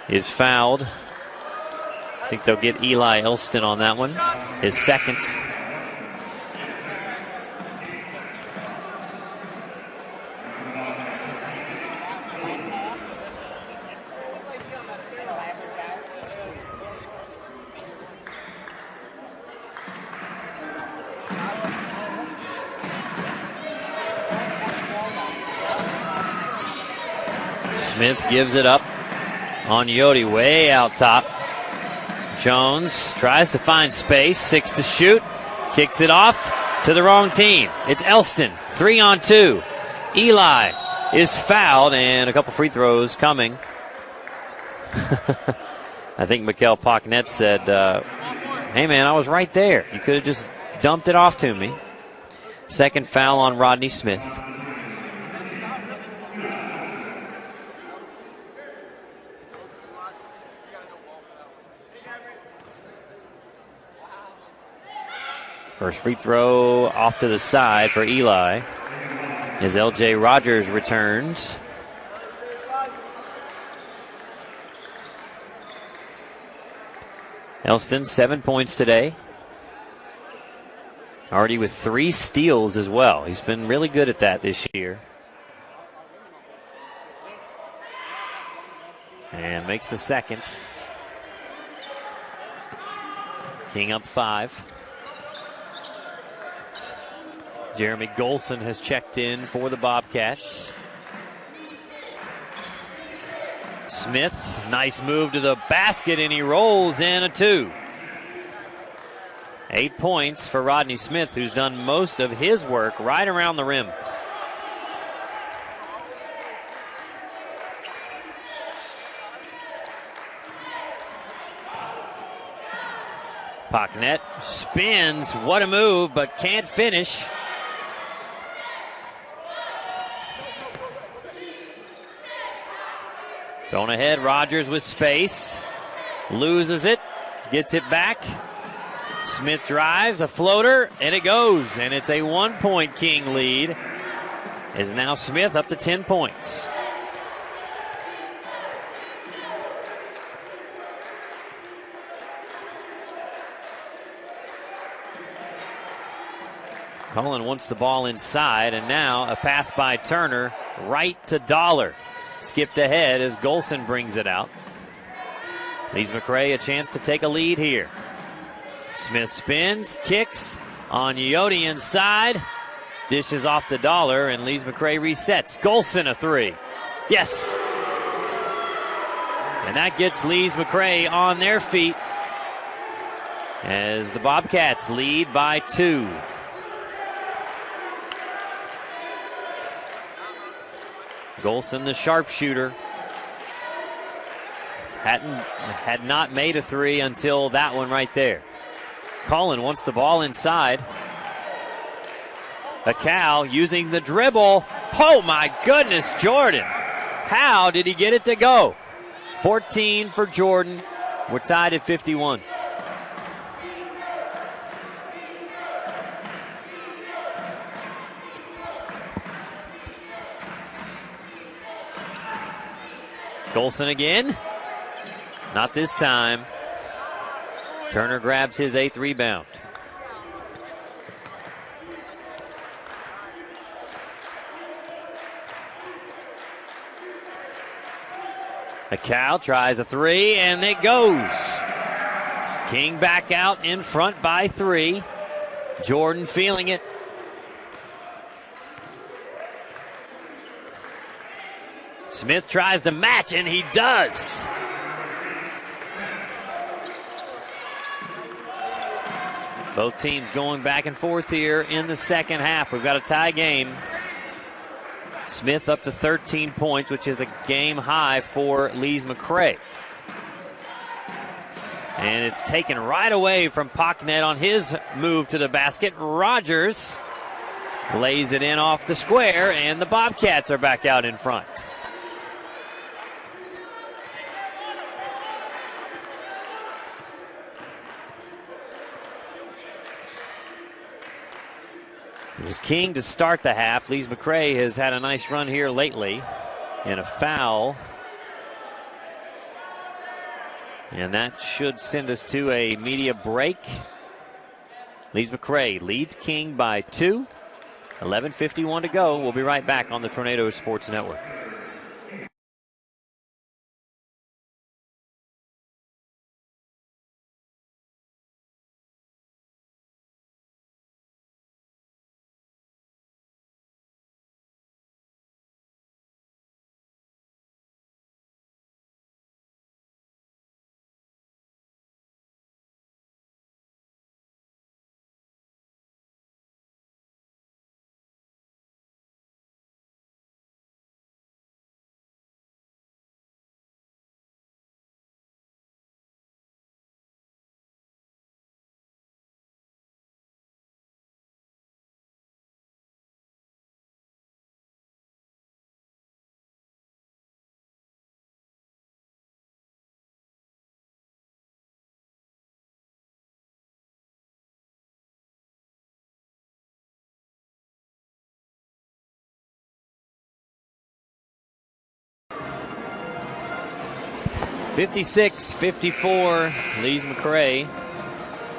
is fouled. I think they'll get Eli Elston on that one, his second. Smith gives it up on Yodi, way out top. Jones tries to find space, 6 to shoot, kicks it off to the wrong team. It's Elston, 3-on-2. Eli is fouled, and a couple free throws coming. I think Mikkel Pocknet said, hey man, I was right there. You could have just dumped it off to me. Second foul on Rodney Smith. First free throw off to the side for Eli as L.J. Rogers returns. Elston, 7 points today. Already with 3 steals as well. He's been really good at that this year. And makes the second. King up 5. Jeremy Golson has checked in for the Bobcats. Smith, nice move to the basket, and he rolls in a 2. 8 points for Rodney Smith, who's done most of his work right around the rim. Pocknet spins, what a move, but can't finish. Thrown ahead, Rogers with space. Loses it, gets it back. Smith drives, a floater, and it goes. And it's a 1-point King lead. Is now Smith up to 10 points. Cullen wants the ball inside, and now a pass by Turner right to Dollar. Skipped ahead as Golson brings it out. Lees McCrae a chance to take a lead here. Smith spins, kicks on Yodi inside. Dishes off the Dollar, and Lees McCrae resets. Golson a 3. Yes. And that gets Lee's McCrae on their feet as the Bobcats lead by 2. Golson, the sharpshooter, had not made a 3 until that one right there. Cullen wants the ball inside. Acal using the dribble. Oh my goodness, Jordan. How did he get it to go? 14 for Jordan. We're tied at 51. Golson again. Not this time. Turner grabs his 8th rebound. Acal tries a 3, and it goes. King back out in front by 3. Jordan feeling it. Smith tries to match, and he does. Both teams going back and forth here in the second half. We've got a tie game. Smith up to 13 points, which is a game high for Lee's McCrae. And it's taken right away from Pocknet on his move to the basket. Rogers lays it in off the square, and the Bobcats are back out in front. It was King to start the half. Lee's McCrae has had a nice run here lately. And a foul. And that should send us to a media break. Lee's McCrae leads King by 2. 11:51 to go. We'll be right back on the Tornado Sports Network. (56-54), Lee's McCrae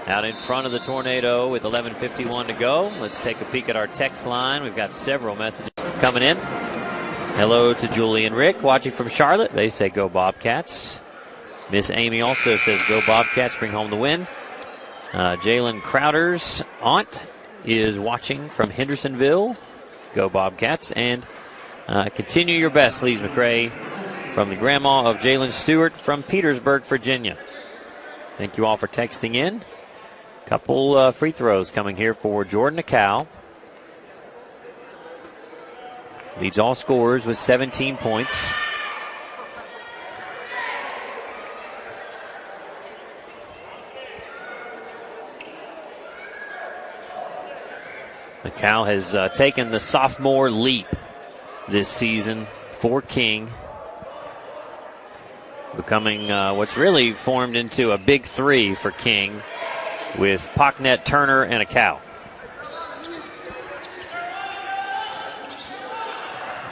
out in front of the Tornado with 11:51 to go. Let's take a peek at our text line. We've got several messages coming in. Hello to Julie and Rick watching from Charlotte. They say go Bobcats. Miss Amy also says go Bobcats, bring home the win. Jalen Crowder's aunt is watching from Hendersonville. Go Bobcats. And continue your best, Lee's McCrae, from the grandma of Jalen Stewart from Petersburg, Virginia. Thank you all for texting in. Couple free throws coming here for Jordan Acal. Leads all scorers with 17 points. Acal has taken the sophomore leap this season for King, becoming what's really formed into a big 3 for King with Pocknet, Turner, and Acal.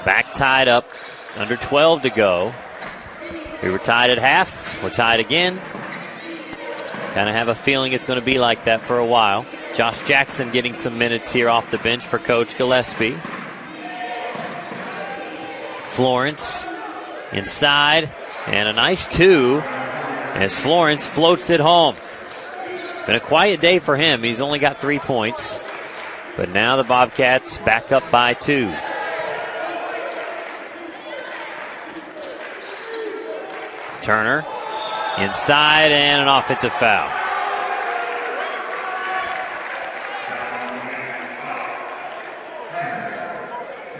Back tied up, under 12 to go. We were tied at half. We're tied again. Kind of have a feeling it's going to be like that for a while. Josh Jackson getting some minutes here off the bench for Coach Gillespie. Florence inside, and a nice 2 as Florence floats it home. Been a quiet day for him. He's only got 3 points. But now the Bobcats back up by 2. Turner inside and an offensive foul.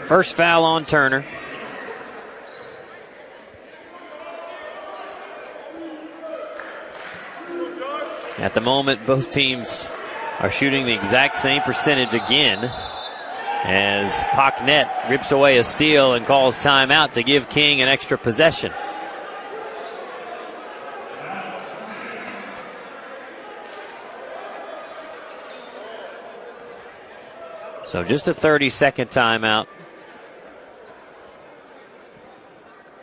First foul on Turner. At the moment, both teams are shooting the exact same percentage again as Pocknet rips away a steal and calls timeout to give King an extra possession. So just a 30-second timeout.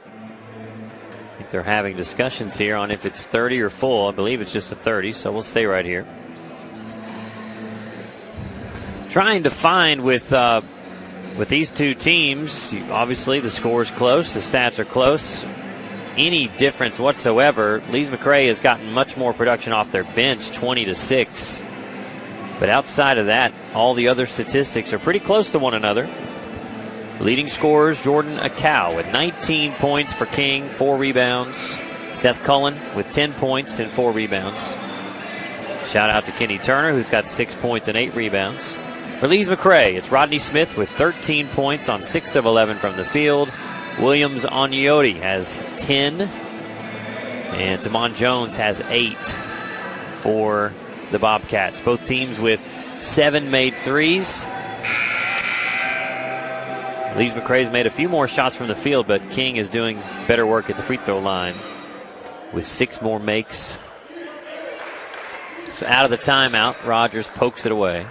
I think they're having discussions here on if it's 30 or full. I believe it's just a 30, so we'll stay right here. Trying to find with these two teams, obviously the score is close, the stats are close. Any difference whatsoever, Lees McCrae has gotten much more production off their bench, 20-6. But outside of that, all the other statistics are pretty close to one another. Leading scorers, Jordan Akau with 19 points for King, 4 rebounds. Seth Cullen with 10 points and 4 rebounds. Shout out to Kenny Turner, who's got 6 points and 8 rebounds. For Lees McCrae, it's Rodney Smith with 13 points on 6 of 11 from the field. Williams Onyoti has 10. And Tamon Jones has 8 for the Bobcats. Both teams with 7 made threes. Lees McCrae's made a few more shots from the field, but King is doing better work at the free throw line with 6 more makes. So out of the timeout, Rogers pokes it away.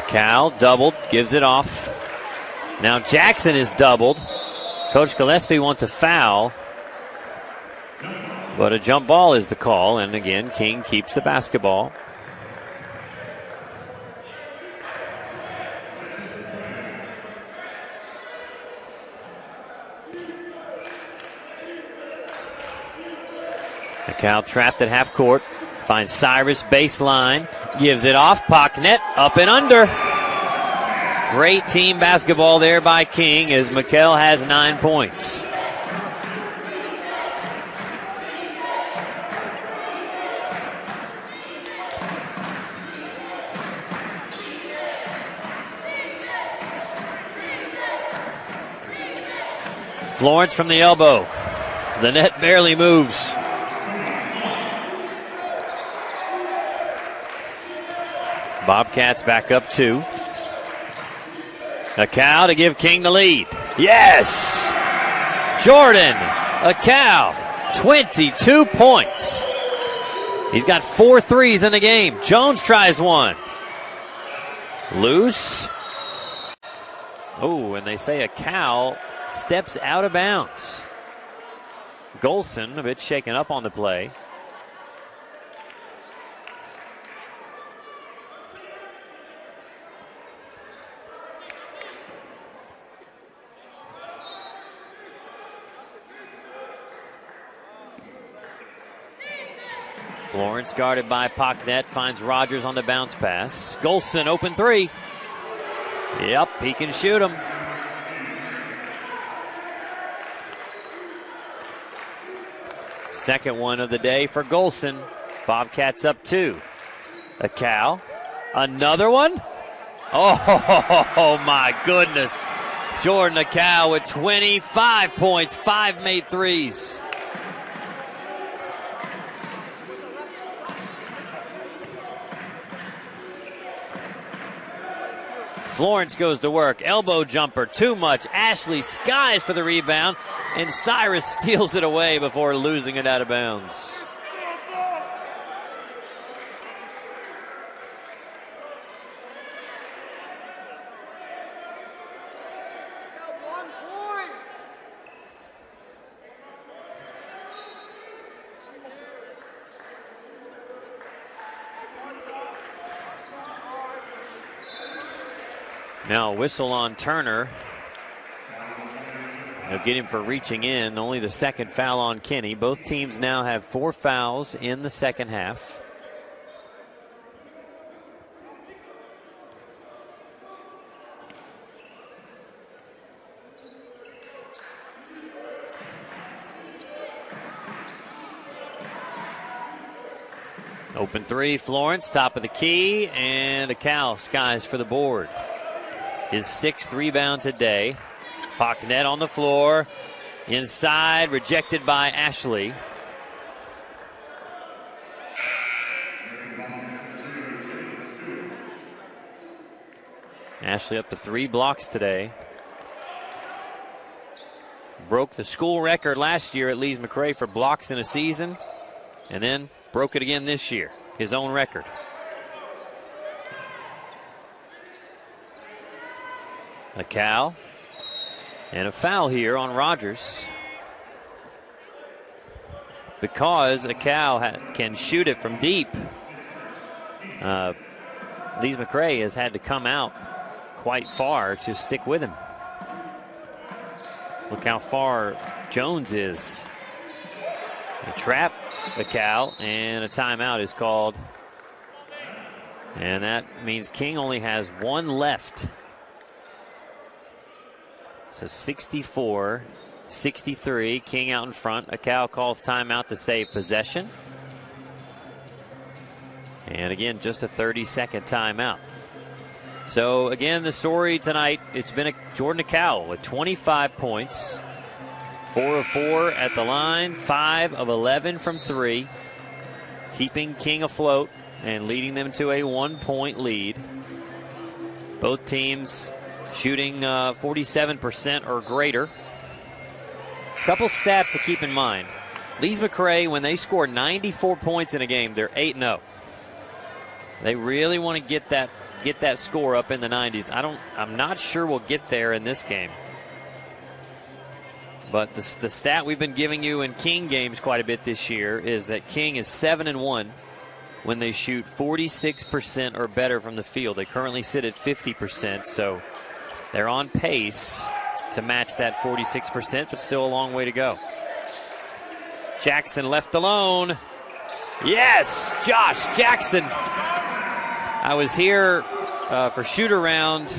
Cal doubled, gives it off. Now Jackson is doubled. Coach Gillespie wants a foul, but a jump ball is the call, and again, King keeps the basketball. Cal trapped at half court. Finds Cyrus baseline, gives it off. Pocknet up and under. Great team basketball there by King as Mikkel has 9 points. Florence from the elbow. The net barely moves. Bobcats back up 2. Akau to give King the lead. Yes! Jordan Akau, 22 points. He's got 4 threes in the game. Jones tries one. Loose. Oh, and they say Akau steps out of bounds. Golson a bit shaken up on the play. Florence guarded by Pocknet, finds Rogers on the bounce pass. Golson, open 3. Yep, he can shoot him. Second one of the day for Golson. Bobcats up 2. Akau, another one. Oh, my goodness. Jordan Akau with 25 points, 5 made threes. Florence goes to work. Elbow jumper, too much. Ashley skies for the rebound, and Cyrus steals it away before losing it out of bounds. Now whistle on Turner. They'll get him for reaching in. Only the second foul on Kenny. Both teams now have 4 fouls in the second half. Open three, Florence, top of the key, and Acal skies for the board. His 6th rebound today. Pocknet on the floor. Inside, rejected by Ashley. Ashley up to 3 blocks today. Broke the school record last year at Lees McRae for blocks in a season, and then broke it again this year, his own record. Acal. And a foul here on Rogers. Because Acal can shoot it from deep. Lees McRae has had to come out quite far to stick with him. Look how far Jones is. A trap, Acal, and a timeout is called. And that means King only has 1 left. So 64-63, King out in front. Acal calls timeout to save possession. And again, just a 30-second timeout. So again, the story tonight, it's been Jordan Acal with 25 points. 4 of 4 at the line, 5 of 11 from 3. Keeping King afloat and leading them to a 1-point lead. Both teams shooting 47% or greater. Couple stats to keep in mind. Lees McRae, when they score 94 points in a game, they're 8-0. They really want to get that score up in the 90s. I'm not sure we'll get there in this game. But the stat we've been giving you in King games quite a bit this year is that King is 7-1 when they shoot 46% or better from the field. They currently sit at 50%, so they're on pace to match that 46%, but still a long way to go. Jackson left alone. Yes, Josh Jackson. I was here for shoot-around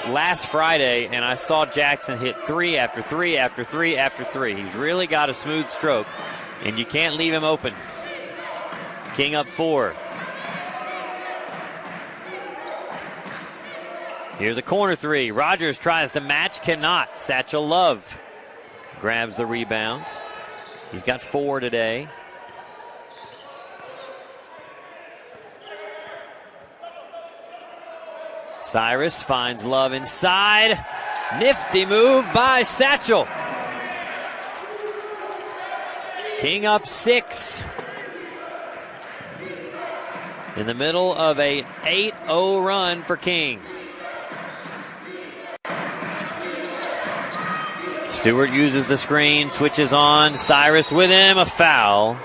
last Friday, and I saw Jackson hit 3 after 3 after 3 after 3. He's really got a smooth stroke, and you can't leave him open. King up 4. Here's a corner 3. Rogers tries to match, cannot. Satchel Love grabs the rebound. He's got 4 today. Cyrus finds Love inside. Nifty move by Satchel. King up 6. In the middle of a 8-0 run for King. Stewart uses the screen, switches on. Cyrus with him, a foul.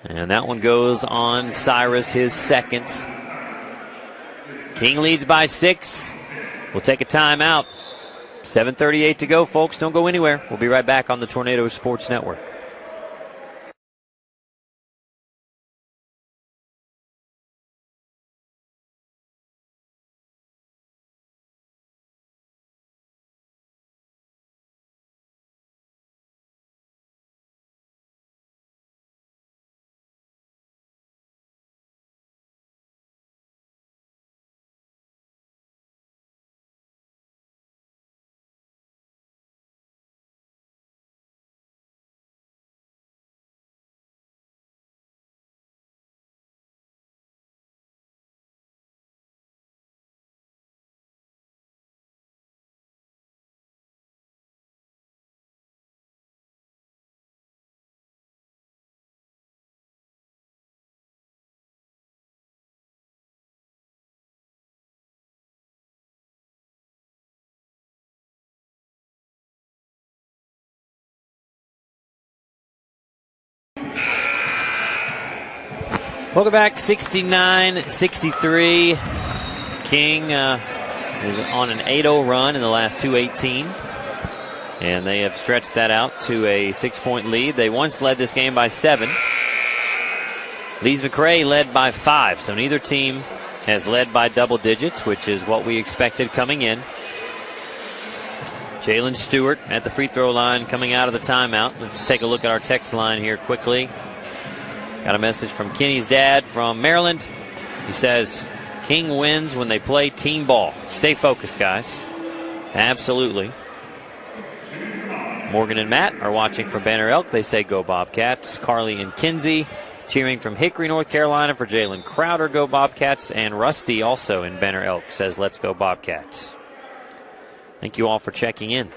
And that one goes on Cyrus, his 2nd. King leads by 6. We'll take a timeout. 7:38 to go, folks. Don't go anywhere. We'll be right back on the Tornado Sports Network. Welcome back, 69-63. King is on an 8-0 run in the last 2:18. And they have stretched that out to a 6-point lead. They once led this game by 7. Lees McRae led by 5, so neither team has led by double digits, which is what we expected coming in. Jalen Stewart at the free throw line coming out of the timeout. Let's take a look at our text line here quickly. Got a message from Kenny's dad from Maryland. He says, King wins when they play team ball. Stay focused, guys. Absolutely. Morgan and Matt are watching from Banner Elk. They say go Bobcats. Carly and Kinsey cheering from Hickory, North Carolina for Jalen Crowder, go Bobcats. And Rusty also in Banner Elk says let's go Bobcats. Thank you all for checking in.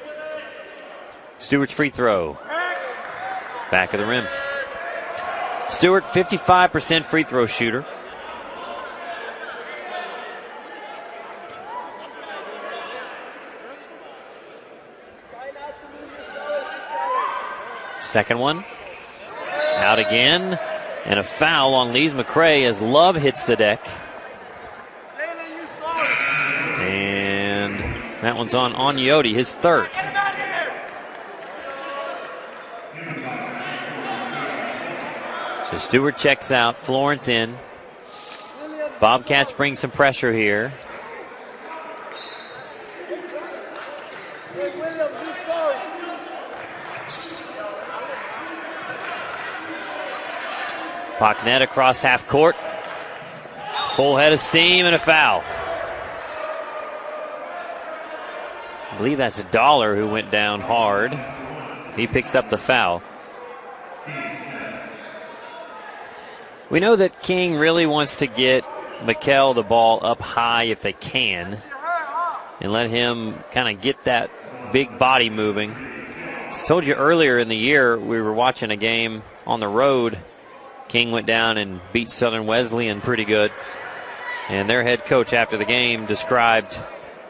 Stewart's free throw. Back of the rim. Stewart, 55% free throw shooter. Second one. Out again. And a foul on Lees McRae as Love hits the deck. And that one's on Onyoti, his third. So Stewart checks out. Florence in. Bobcats bring some pressure here. Pocknet across half court. Full head of steam and a foul. I believe that's Dollar who went down hard. He picks up the foul. We know that King really wants to get Mikkel the ball up high if they can and let him kind of get that big body moving. As I told you earlier in the year, we were watching a game on the road. King went down and beat Southern Wesleyan pretty good. And their head coach after the game described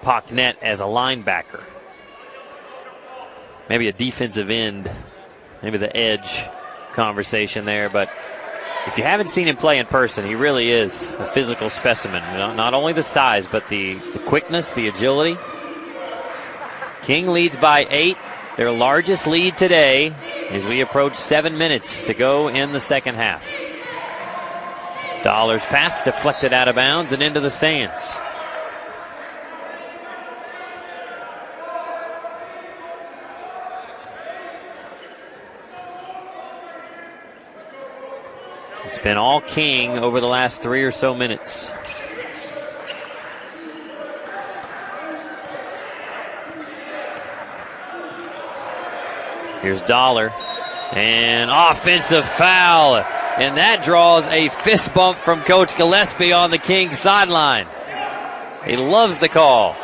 Pocknet as a linebacker. Maybe a defensive end, maybe the edge conversation there. But if you haven't seen him play in person, he really is a physical specimen. Not only the size, but the quickness, the agility. King leads by 8, their largest lead today, as we approach 7 minutes to go in the second half. Dollar's pass deflected out of bounds and into the stands. It's been all King over the last 3 or so minutes. Here's Dollar. And offensive foul. And that draws a fist bump from Coach Gillespie on the King sideline. He loves the call.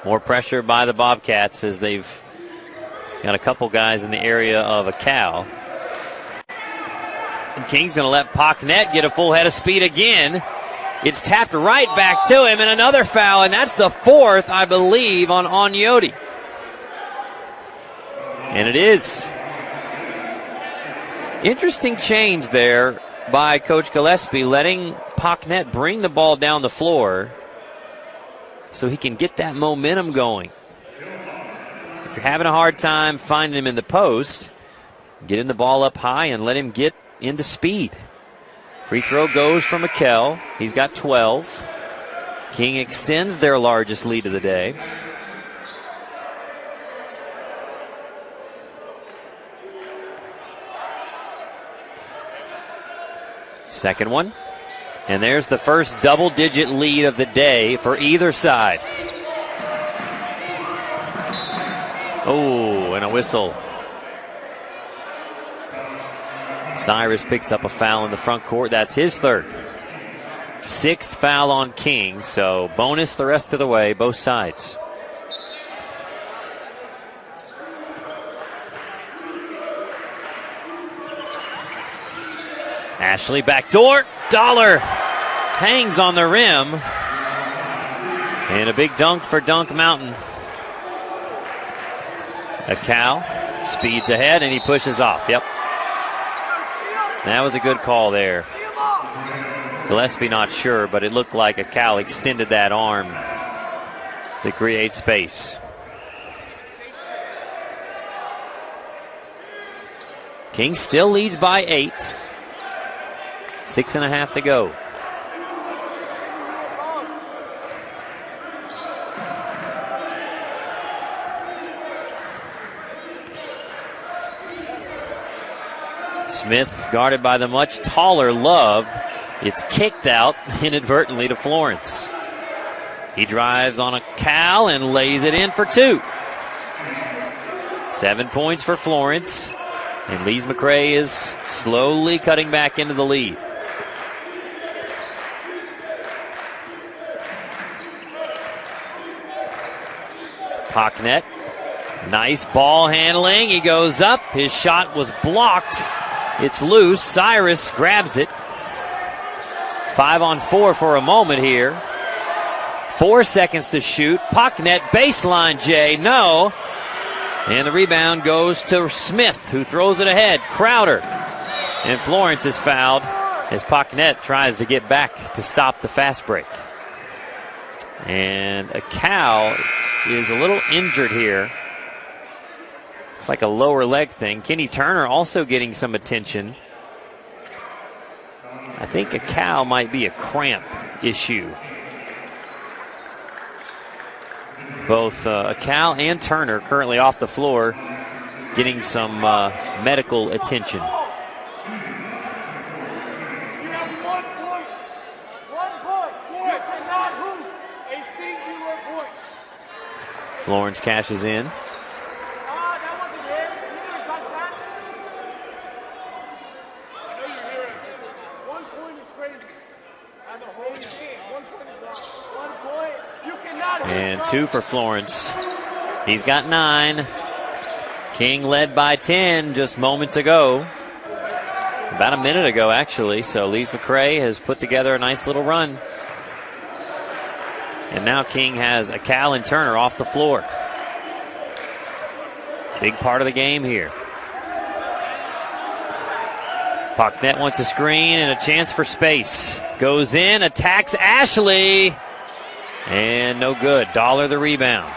More pressure by the Bobcats as they've got a couple guys in the area of a cow. And King's going to let Pocknet get a full head of speed again. It's tapped right back to him, and another foul, and that's the 4th, I believe, on Onyoti. And it is. Interesting change there by Coach Gillespie, letting Pocknet bring the ball down the floor so he can get that momentum going. If you're having a hard time finding him in the post, get him the ball up high and let him get into speed. Free throw goes for Mikkel. He's got 12. King extends their largest lead of the day. Second one. And there's the first double-digit lead of the day for either side. Oh, and a whistle. Cyrus picks up a foul in the front court. That's his 3rd. 6th foul on King, so bonus the rest of the way, both sides. Ashley backdoor. Dollar hangs on the rim. And a big dunk for Dunk Mountain. A cow speeds ahead and he pushes off. Yep. That was a good call there. Gillespie not sure, but it looked like Cal extended that arm to create space. King still leads by 8. 6.5 to go. Smith guarded by the much taller Love. It's kicked out inadvertently to Florence. He drives on a Cal and lays it in for 2. 7 points for Florence. And Lees McCrae is slowly cutting back into the lead. Pocknet. Nice ball handling. He goes up. His shot was blocked. It's loose. Cyrus grabs it. 5-on-4 for a moment here. 4 seconds to shoot. Pocknet baseline, Jay. No. And the rebound goes to Smith, who throws it ahead. Crowder. And Florence is fouled as Pocknet tries to get back to stop the fast break. And Cal is a little injured here. It's like a lower leg thing. Kenny Turner also getting some attention. I think Cal might be a cramp issue. Both Cal and Turner currently off the floor getting some medical attention. You have 1 point. 1 point. You cannot hoop a singular point. Florence cashes in. That wasn't it. You didn't touch that. I know you're hearing. 1 point is crazy. As a whole, you can't. 1 point is wrong. 1 point. You cannot hoop. And 2 for Florence. He's got 9. King led by 10 just moments ago. About a minute ago, actually. So Lees McCrae has put together a nice little run. And now King has Cal and Turner off the floor. Big part of the game here. Pocknet wants a screen and a chance for space. Goes in, attacks Ashley. And no good. Dollar the rebound.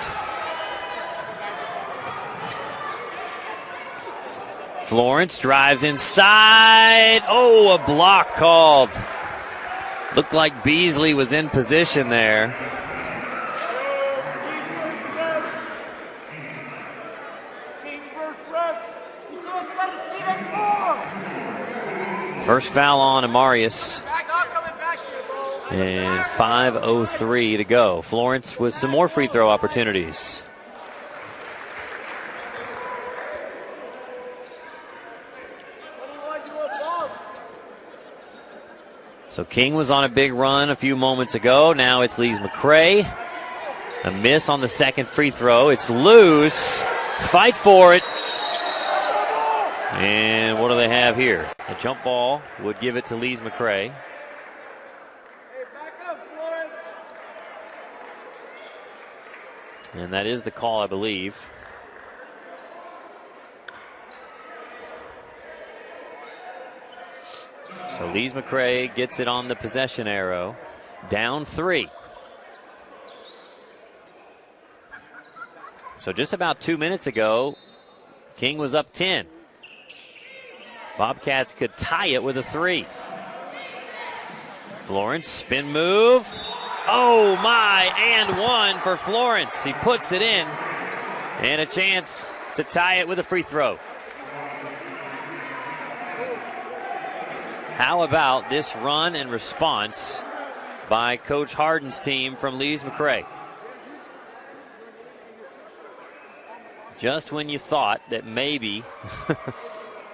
Florence drives inside. Oh, a block called. Looked like Beasley was in position there. First foul on Amarius. And 5:03 to go. Florence with some more free throw opportunities. So King was on a big run a few moments ago. Now it's Lees McCrae. A miss on the second free throw. It's loose. Fight for it. And what do they have here? A jump ball would give it to Lees McCrae. And that is the call, I believe. So Lees McCrae gets it on the possession arrow. Down 3. So just about 2 minutes ago, King was up 10. Bobcats could tie it with a 3. Florence, spin move. Oh my, and 1 for Florence. He puts it in. And a chance to tie it with a free throw. How about this run and response by Coach Harden's team from Lees McCrae? Just when you thought that maybe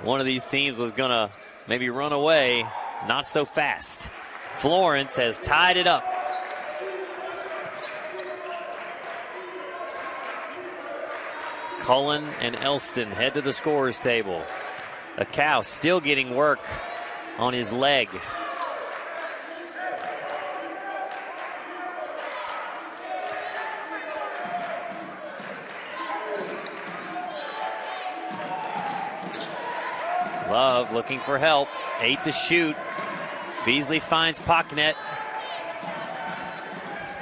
one of these teams was going to maybe run away, not so fast. Florence has tied it up. Cullen and Elston head to the scorer's table. Cal still getting work on his leg. Love looking for help. 8 to shoot. Beasley finds Pocknet.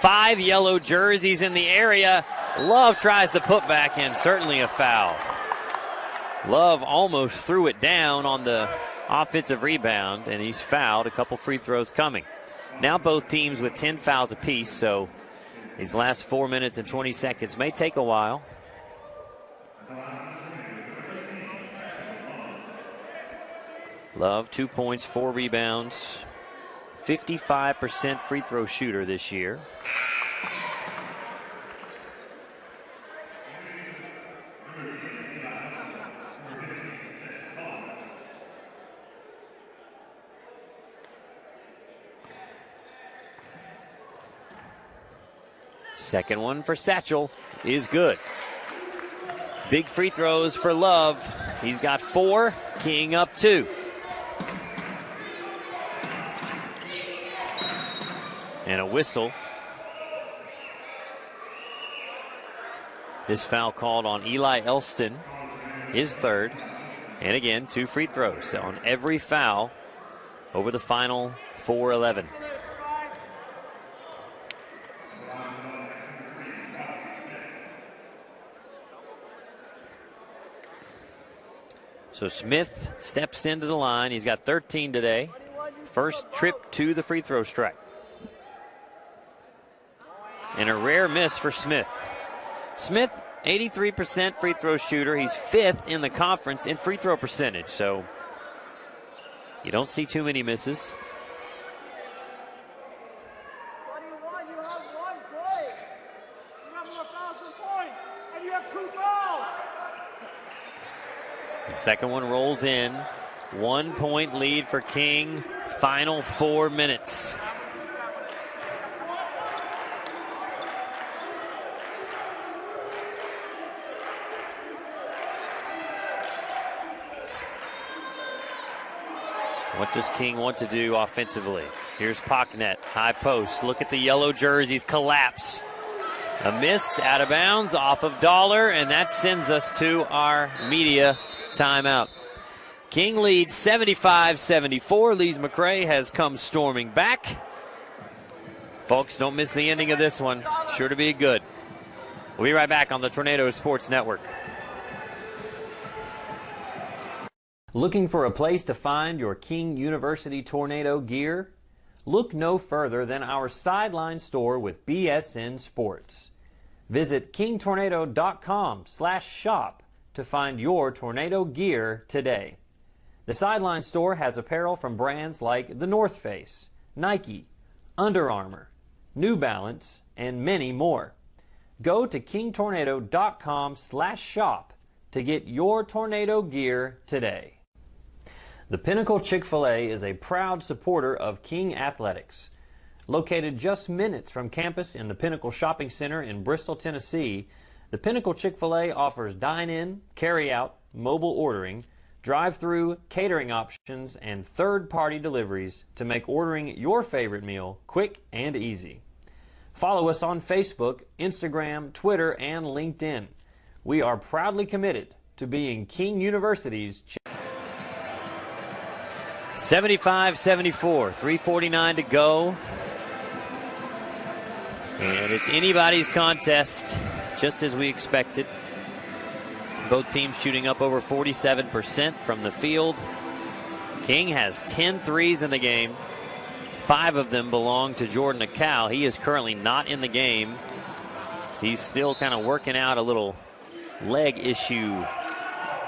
5 yellow jerseys in the area. Love tries to put back in, certainly a foul. Love almost threw it down on the offensive rebound, and he's fouled. A couple free throws coming. Now both teams with 10 fouls apiece, so these last 4 minutes and 20 seconds may take a while. Love, 2 points, 4 rebounds. 55% free throw shooter this year. Second one for Satchel is good. Big free throws for Love. He's got 4, King up 2. And a whistle. This foul called on Eli Elston, his third. And again, 2 free throws on every foul over the final 4:11. So Smith steps into the line. He's got 13 today. First trip to the free throw stripe. And a rare miss for Smith. Smith, 83% free throw shooter. He's 5th in the conference in free throw percentage. So you don't see too many misses. You have 1 play. You have more fouls than points, and you have 2 fouls. The second one rolls in. 1 point lead for King. Final 4 minutes. What does King want to do offensively? Here's Pocknet, high post. Look at the yellow jerseys collapse. A miss, out of bounds, off of Dollar, and that sends us to our media timeout. King leads 75-74. Lees McCrae has come storming back. Folks, don't miss the ending of this one. Sure to be good. We'll be right back on the Tornado Sports Network. Looking for a place to find your King University Tornado gear? Look no further than our sideline store with BSN Sports. Visit kingtornado.com/shop to find your Tornado gear today. The sideline store has apparel from brands like The North Face, Nike, Under Armour, New Balance, and many more. Go to kingtornado.com/shop to get your Tornado gear today. The Pinnacle Chick-fil-A is a proud supporter of King Athletics. Located just minutes from campus in the Pinnacle Shopping Center in Bristol, Tennessee, the Pinnacle Chick-fil-A offers dine-in, carry-out, mobile ordering, drive-through, catering options, and third-party deliveries to make ordering your favorite meal quick and easy. Follow us on Facebook, Instagram, Twitter, and LinkedIn. We are proudly committed to being King University's 75-74, 3:49 to go. And it's anybody's contest, just as we expected. Both teams shooting up over 47% from the field. King has 10 threes in the game. 5 of them belong to Jordan Akal. He is currently not in the game. So he's still kind of working out a little leg issue.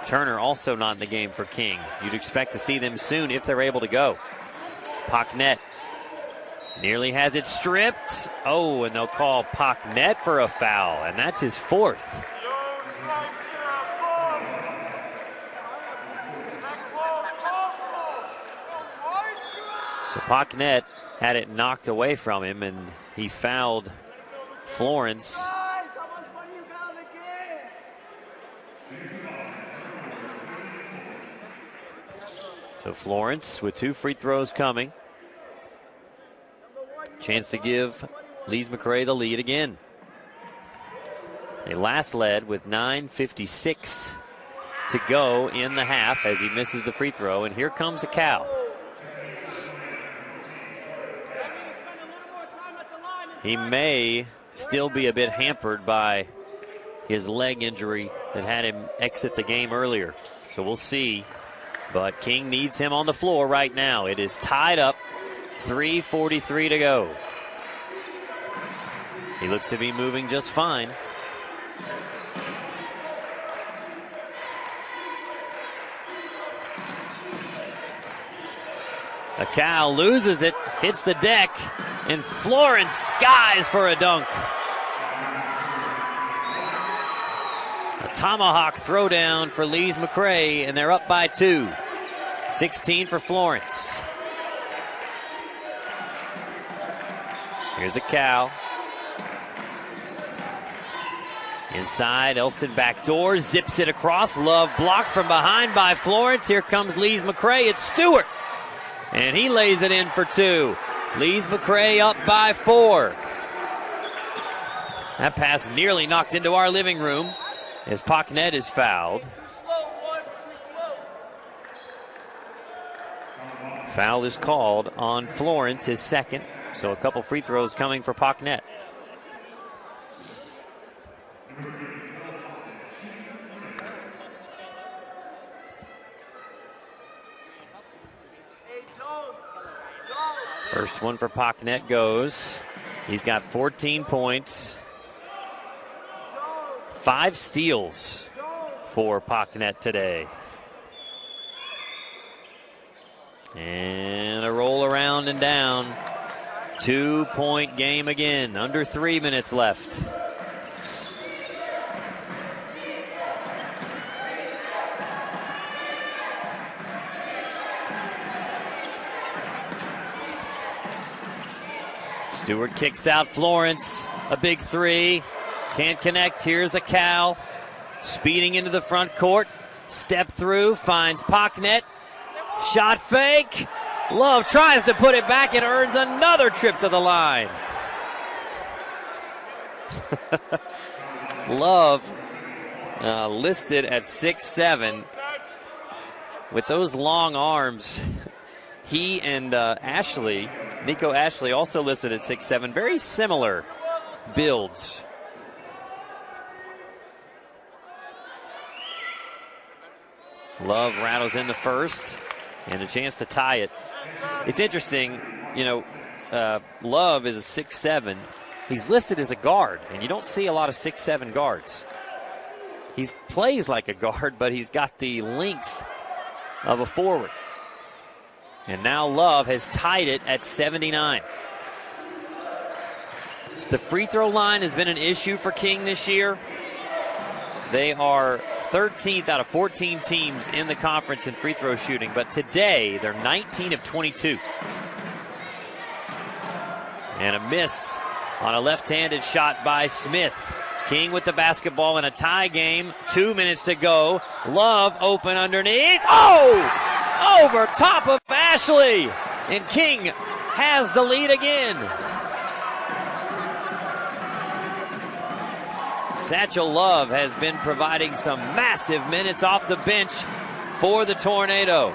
Turner also not in the game for King. You'd expect to see them soon if they're able to go. Pocknet nearly has it stripped. Oh, and they'll call Pocknet for a foul, and that's his 4th. So Pocknet had it knocked away from him, and he fouled Florence. So Florence with 2 free throws coming. Chance to give Lees McCrae the lead again. They last led with 9:56 to go in the half as he misses the free throw. And here comes Akal. He may still be a bit hampered by his leg injury that had him exit the game earlier. So we'll see. But King needs him on the floor right now. It is tied up, 3:43 to go. He looks to be moving just fine. Acal loses it, hits the deck, and Florence skies for a dunk. A tomahawk throwdown for Lees McCrae, and they're up by 2. 16 for Florence. Here's Acal. Inside, Elston backdoor, zips it across. Love blocked from behind by Florence. Here comes Lees McCrae. It's Stewart. And he lays it in for 2. Lees McCrae up by 4. That pass nearly knocked into our living room as Pocknett is fouled. Foul is called on Florence, his second. So a couple free throws coming for Pocknett. First one for Pocknett goes. He's got 14 points. 5 steals for Pocknett today. And a roll around and down. 2-point game again. Under 3 minutes left. Stewart kicks out Florence. A big 3. Can't connect. Here's Acal. Speeding into the front court. Step through. Finds Pocknett. Shot fake. Love tries to put it back and earns another trip to the line. Love listed at 6'7". With those long arms, he and Nico Ashley also listed at 6'7". Very similar builds. Love rattles in the first and a chance to tie it. It's interesting, Love is a 6'7". He's listed as a guard, and you don't see a lot of 6'7" guards. He plays like a guard, but he's got the length of a forward. And now Love has tied it at 79. The free throw line has been an issue for King this year. They are 13th out of 14 teams in the conference in free throw shooting, but today they're 19 of 22. And a miss on a left-handed shot by Smith. King with the basketball in a tie game. 2 minutes to go. Love open underneath. Oh! Over top of Ashley. And King has the lead again. Satchel Love has been providing some massive minutes off the bench for the Tornado.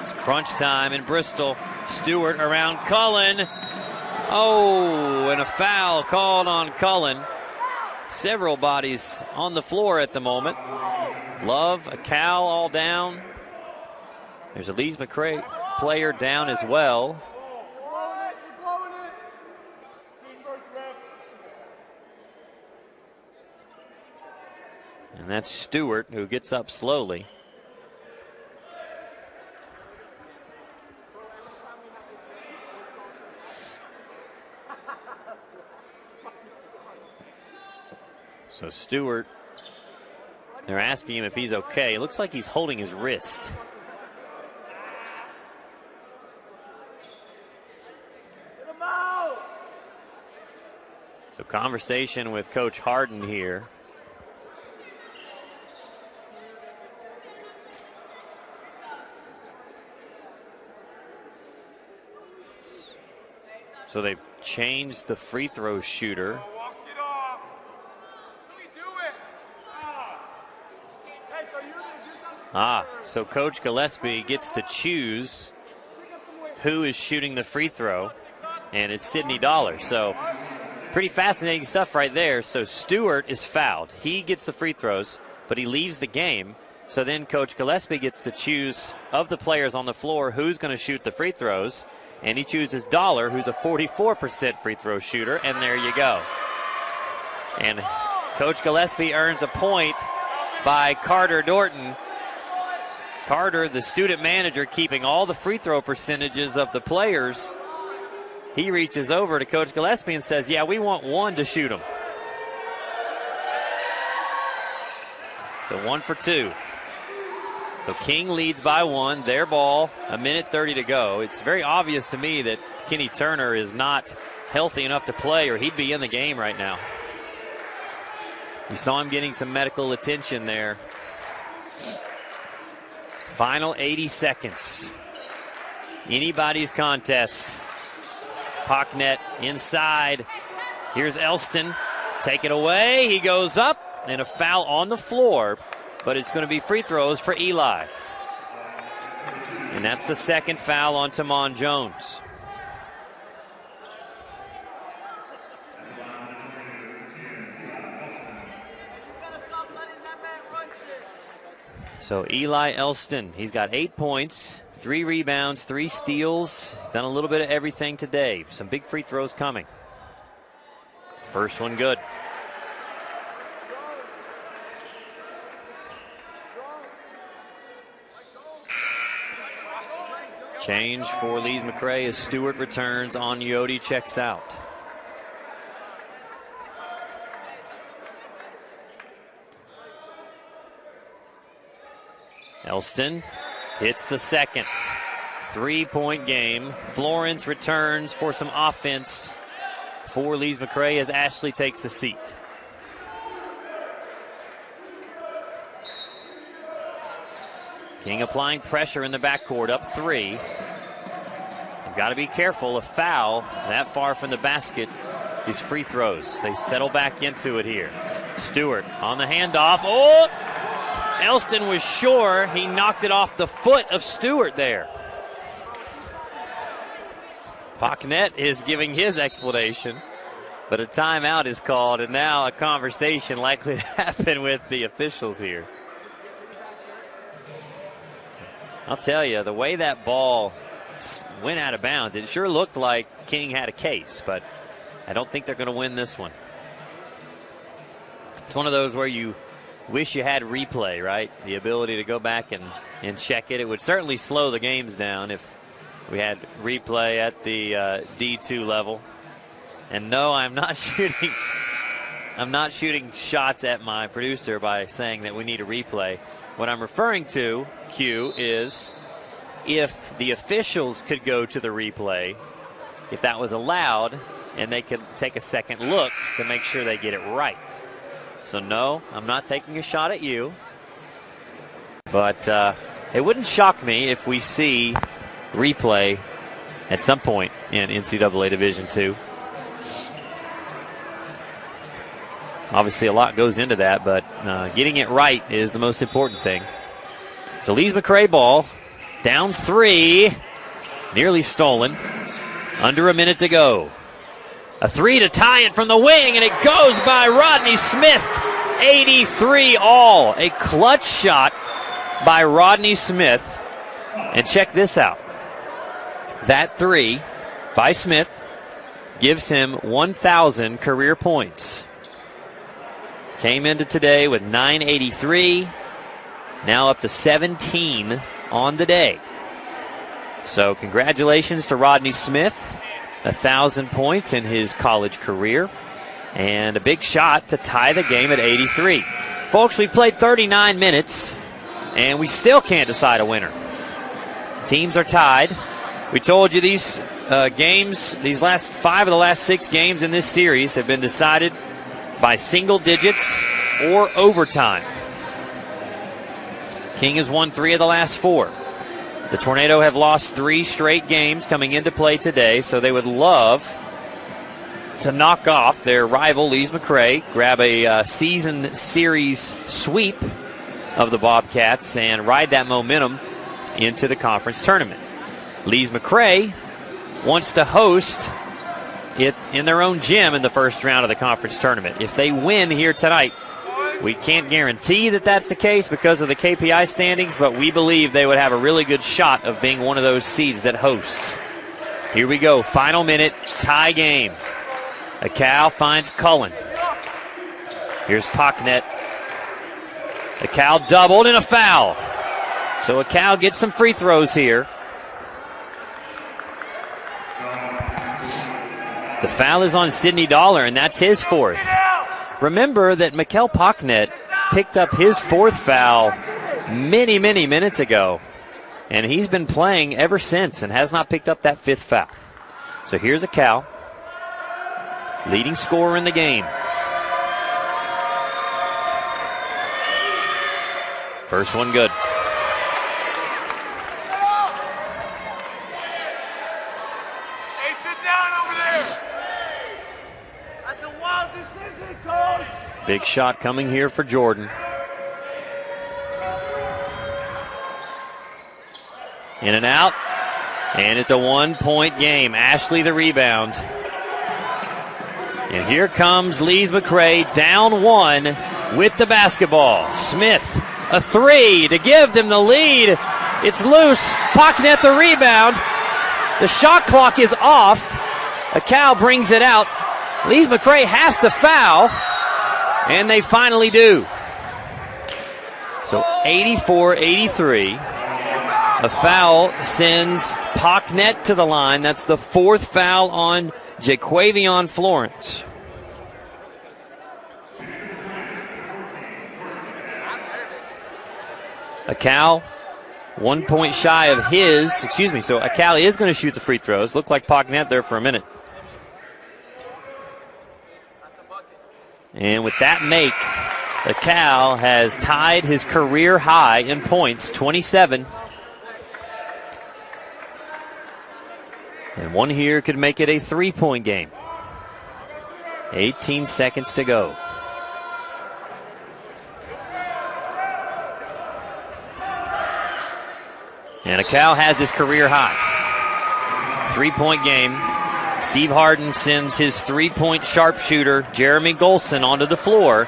It's crunch time in Bristol. Stewart around Cullen. Oh, and a foul called on Cullen. Several bodies on the floor at the moment. Love, Acal all down. There's a Lees McCrae player down as well. And that's Stewart, who gets up slowly. So Stewart, they're asking him if he's okay. It looks like he's holding his wrist. So conversation with Coach Harden here. So they've changed the free throw shooter. So Coach Gillespie gets to choose who is shooting the free throw, and it's Sydney Dollar. So pretty fascinating stuff right there. So Stewart is fouled. He gets the free throws, but he leaves the game. So then Coach Gillespie gets to choose of the players on the floor who's going to shoot the free throws, and he chooses Dollar, who's a 44% free throw shooter, and there you go. And Coach Gillespie earns a point by Carter Dorton. Carter, the student manager, keeping all the free throw percentages of the players. He reaches over to Coach Gillespie and says, yeah, we want one to shoot them. So 1 for 2. So King leads by 1. Their ball, 1:30 to go. It's very obvious to me that Kenny Turner is not healthy enough to play, or he'd be in the game right now. You saw him getting some medical attention there. Final 80 seconds. Anybody's contest. Pocknet inside. Here's Elston. Take it away. He goes up, and a foul on the floor, but it's going to be free throws for Eli. And that's the second foul on Tamon Jones. So Eli Elston, he's got 8 points, 3 rebounds, 3 steals. He's done a little bit of everything today. Some big free throws coming. First one good. Change for Lees McCrae as Stewart returns. On Yodi checks out. Elston hits the second. 3-point game. Florence returns for some offense for Lees McCrae as Ashley takes a seat. King applying pressure in the backcourt, up 3. You've got to be careful. A foul that far from the basket is free throws. They settle back into it here. Stewart on the handoff. Oh! Elston was sure he knocked it off the foot of Stewart there. Pocknet is giving his explanation, but a timeout is called, and now a conversation likely to happen with the officials here. I'll tell you, the way that ball went out of bounds, it sure looked like King had a case, but I don't think they're going to win this one. It's one of those where you wish you had replay, right? The ability to go back and check it. It would certainly slow the games down if we had replay at the D2 level. And no, I'm not shooting shots at my producer by saying that we need a replay. What I'm referring to, Q, is if the officials could go to the replay, if that was allowed, and they could take a second look to make sure they get it right. So no, I'm not taking a shot at you. But it wouldn't shock me if we see replay at some point in NCAA Division II. Obviously, a lot goes into that, but getting it right is the most important thing. So Lees McCrae ball, down 3, nearly stolen. Under a minute to go. A 3 to tie it from the wing, and it goes by Rodney Smith. 83 all. A clutch shot by Rodney Smith. And check this out. That 3 by Smith gives him 1,000 career points. Came into today with 983. Now up to 17 on the day. So congratulations to Rodney Smith. 1,000 points in his college career. And a big shot to tie the game at 83. Folks, we played 39 minutes, and we still can't decide a winner. Teams are tied. We told you these games, these last 5 of the last 6 games in this series have been decided by single digits or overtime. King has won 3 of the last 4. The Tornado have lost 3 straight games coming into play today, so they would love to knock off their rival, Lees McCrae, grab a season series sweep of the Bobcats, and ride that momentum into the conference tournament. Lees McCrae wants to host it in their own gym in the first round of the conference tournament. If they win here tonight, we can't guarantee that that's the case because of the KPI standings, but we believe they would have a really good shot of being one of those seeds that hosts. Here we go, final minute, tie game. Acal finds Cullen. Here's Pocknet. Acal doubled and a foul. So Acal gets some free throws here. The foul is on Sidney Dollar, and that's his fourth. Remember that Mikel Pocknet picked up his fourth foul many, many minutes ago, and he's been playing ever since and has not picked up that fifth foul. So here's Acal, leading scorer in the game. First one good. Hey, sit down over there. That's a wild decision, coach. Big shot coming here for Jordan. In and out. And it's a 1-point game. Ashley the rebound. And here comes Lees McCrae down one with the basketball. Smith, a three to give them the lead. It's loose. Pocknet the rebound. The shot clock is off. Acal brings it out. Lees McCrae has to foul. And they finally do. So 84-83. A foul sends Pocknet to the line. That's the fourth foul on Jaquavion Florence. Acal, 1 point shy of his. So Acal is going to shoot the free throws. Looked like Pocknet there for a minute. And with that make, Acal has tied his career high in points, 27. And one here could make it a 3-point game. 18 seconds to go. And Acal has his career high. 3-point game. Steve Harden sends his 3-point sharpshooter, Jeremy Golson, onto the floor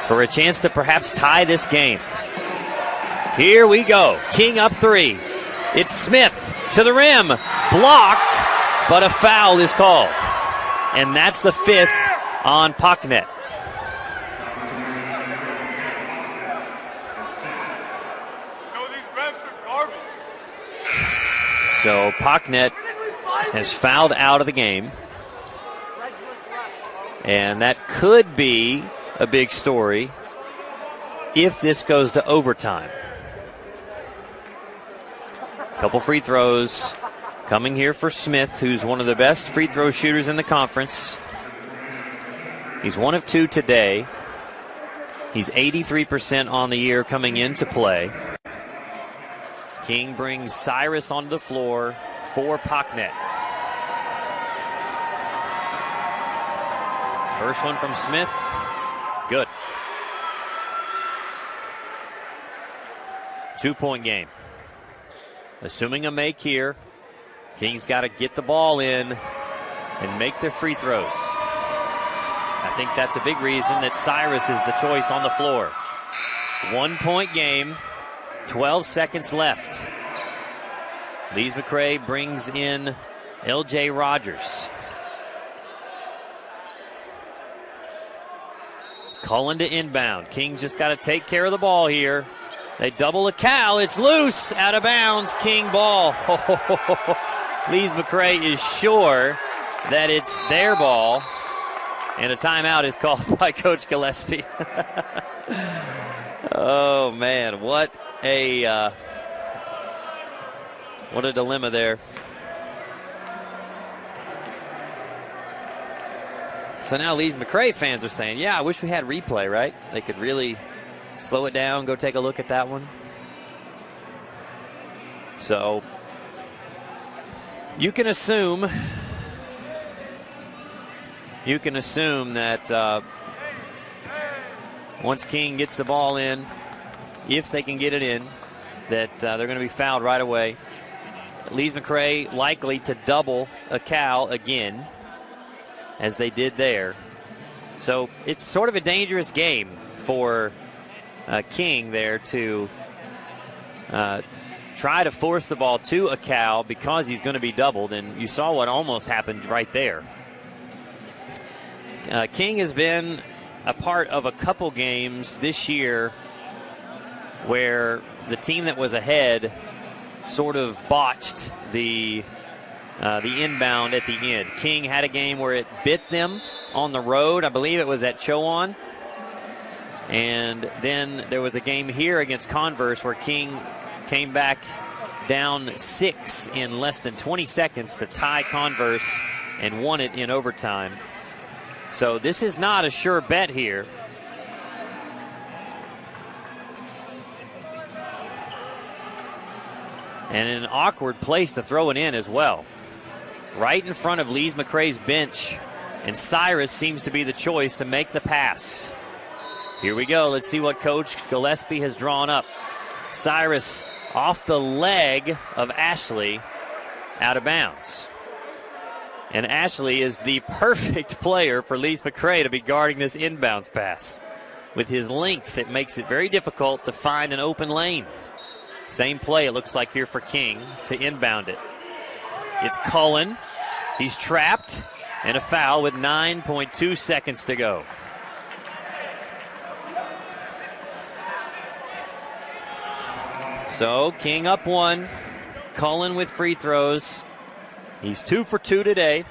for a chance to perhaps tie this game. Here we go. King up three. It's Smith to the rim. Blocked, but a foul is called. And that's the fifth on Pocknet. No, these refs are garbage. So Pocknet has fouled out of the game. And that could be a big story if this goes to overtime. Couple free throws coming here for Smith, who's one of the best free throw shooters in the conference. He's 1 of 2 today. He's 83% on the year coming into play. King brings Cyrus onto the floor for Pocknet. First one from Smith. Good. 2-point game. Assuming a make here, King's got to get the ball in and make their free throws. I think that's a big reason that Cyrus is the choice on the floor. 1-point game, 12 seconds left. Lees McCrae brings in L.J. Rogers. Cullen to inbound. King's just got to take care of the ball here. They double Acal. It's loose. Out of bounds. King ball. Lees McCrae is sure that it's their ball. And a timeout is called by Coach Gillespie. Oh, man. What a dilemma there. So now Lees McCrae fans are saying, yeah, I wish we had replay, right? They could really slow it down, go take a look at that one. So you can assume that once King gets the ball in, if they can get it in, that they're going to be fouled right away. Lees McCrae likely to double a cow again, as they did there. So it's sort of a dangerous game for King there to try to force the ball to a cow because he's going to be doubled, and you saw what almost happened right there. King has been a part of a couple games this year where the team that was ahead sort of botched the inbound at the end. King had a game where it bit them on the road. I believe it was at Chowan. And then there was a game here against Converse where King came back down 6 in less than 20 seconds to tie Converse and won it in overtime. So this is not a sure bet here. And an awkward place to throw it in as well. Right in front of Lees McCrae's bench. And Cyrus seems to be the choice to make the pass. Here we go. Let's see what Coach Gillespie has drawn up. Cyrus off the leg of Ashley, out of bounds. And Ashley is the perfect player for Lees McCrae to be guarding this inbounds pass. With his length, it makes it very difficult to find an open lane. Same play, it looks like here for King to inbound it. It's Cullen. He's trapped, and a foul with 9.2 seconds to go. So King up 1. Cullen with free throws. He's 2 for 2 today.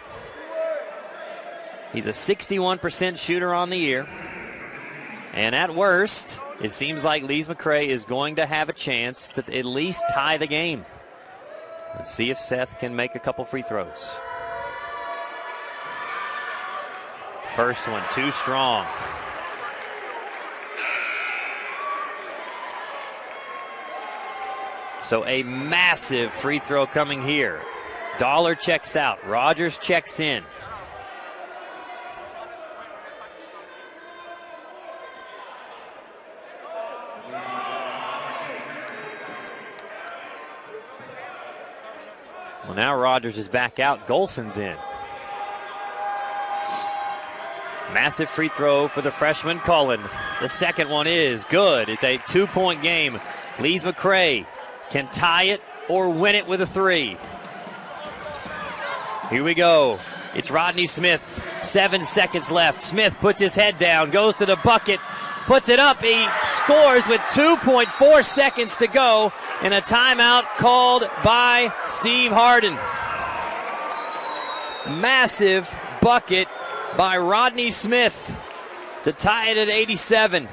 He's a 61% shooter on the year. And at worst, it seems like Lees McCrae is going to have a chance to at least tie the game. Let's see if Seth can make a couple free throws. First one, too strong. So a massive free throw coming here. Dollar checks out. Rogers checks in. Well, now Rogers is back out. Golson's in. Massive free throw for the freshman Cullen. The second one is good. It's a 2-point game. Lees McCrae can tie it or win it with a 3. Here we go. It's Rodney Smith. 7 seconds left. Smith puts his head down, goes to the bucket, puts it up. He scores with 2.4 seconds to go, and a timeout called by Steve Harden. Massive bucket by Rodney Smith to tie it at 87.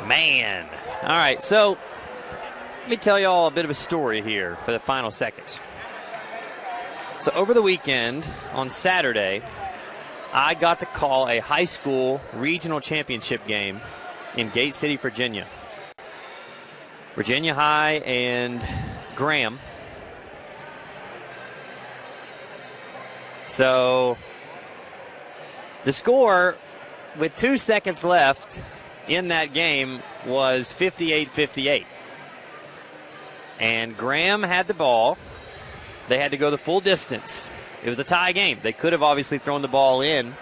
Man. All right, so let me tell you all a bit of a story here for the final seconds. So over the weekend, on Saturday, I got to call a high school regional championship game in Gate City, Virginia. Virginia High and Graham. So the score with 2 seconds left in that game was 58-58. And Graham had the ball. They had to go the full distance. It was a tie game. They could have obviously thrown the ball in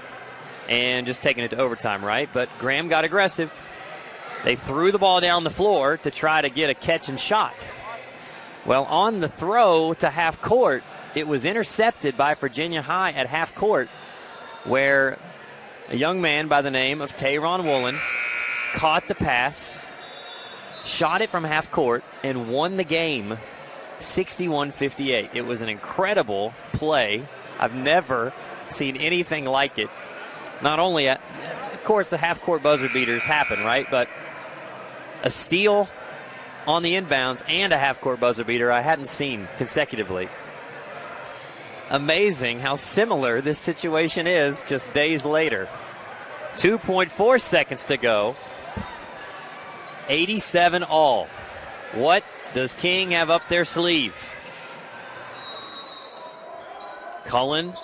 and just taken it to overtime, right? But Graham got aggressive. They threw the ball down the floor to try to get a catch and shot. Well, on the throw to half court, it was intercepted by Virginia High at half court, where a young man by the name of Tayron Woolen caught the pass, shot it from half court, and won the game 61-58. It was an incredible play. I've never seen anything like it. Not only, of course, the half-court buzzer beaters happen, right? But a steal on the inbounds and a half-court buzzer beater I hadn't seen consecutively. Amazing how similar this situation is just days later. 2.4 seconds to go. 87 all. What does King have up their sleeve? Cullen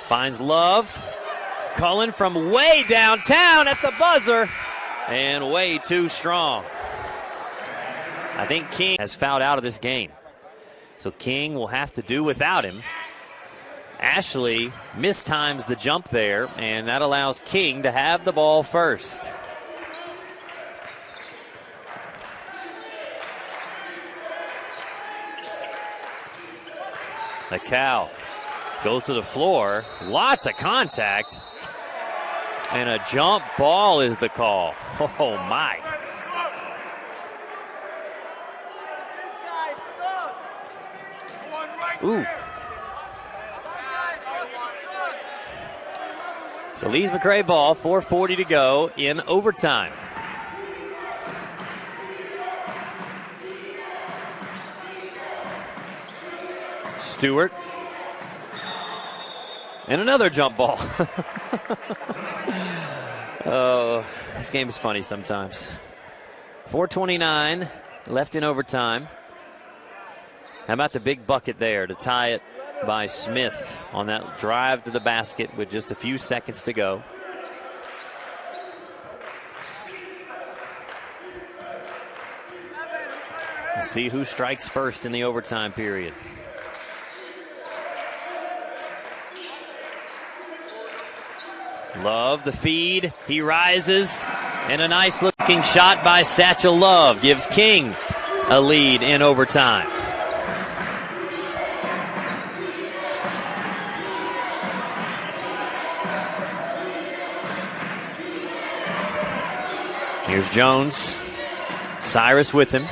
finds Love. Cullen from way downtown at the buzzer, and way too strong. I think King has fouled out of this game. So King will have to do without him. Ashley mistimes the jump there, and that allows King to have the ball first. McCall goes to the floor. Lots of contact. And a jump ball is the call. Oh, my. Ooh. So Lee's McCrae ball, 4:40 to go in overtime. Stewart. And another jump ball. Oh, this game is funny sometimes. 4:29 left in overtime. How about the big bucket there to tie it by Smith on that drive to the basket with just a few seconds to go. We'll see who strikes first in the overtime period. Love the feed. He rises. And a nice looking shot by Satchel Love gives King a lead in overtime. Here's Jones. Cyrus with him.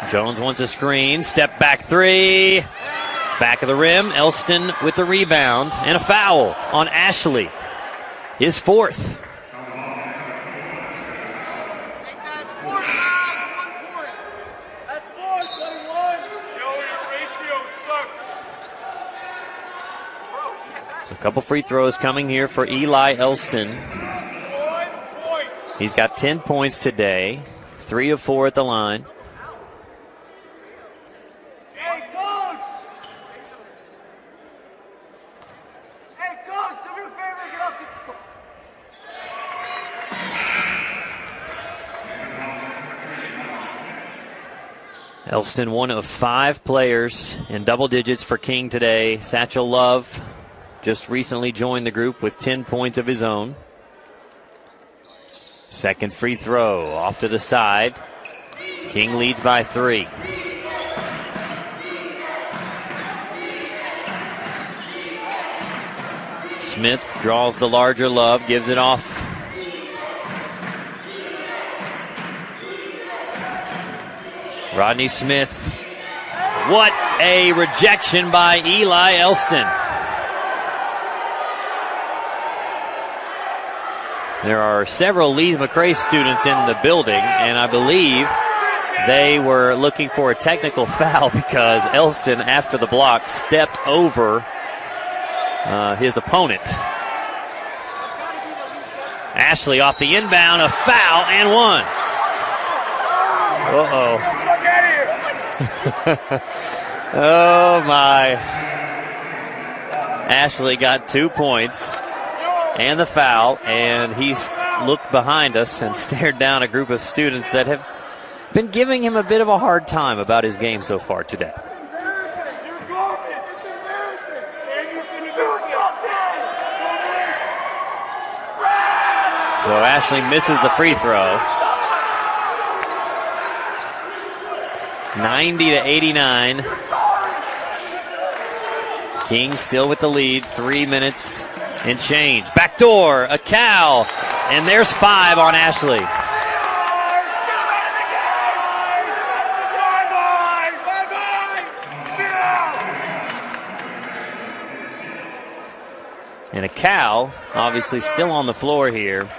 Jones wants a screen. Step back three. Back of the rim. Elston with the rebound. And a foul on Ashley. His fourth. That's 4-21. Yo, your ratio sucks. A couple free throws coming here for Eli Elston. 1 point. He's got 10 points today. 3 of 4 at the line. Hey, coach! Hey, coach, do me a favor, get off the... Elston, one of 5 players in double digits for King today. Satchel Love just recently joined the group with 10 points of his own. Second free throw off to the side. King leads by 3. Smith draws the larger Love, gives it off. Rodney Smith. What a rejection by Eli Elston. There are several Lees McCrae students in the building, and I believe they were looking for a technical foul because Elston, after the block, stepped over his opponent. Ashley off the inbound, a foul, and one. Uh-oh. Oh, my. Ashley got 2 points and the foul, and he's looked behind us and stared down a group of students that have been giving him a bit of a hard time about his game so far today. It's embarrassing. You're garbage. It's embarrassing. And you're going to do something. So Ashley misses the free throw. 90-89. King still with the lead. 3 minutes and change. Backdoor, a cow, and there's 5 on Ashley. And a cow, obviously still on the floor here.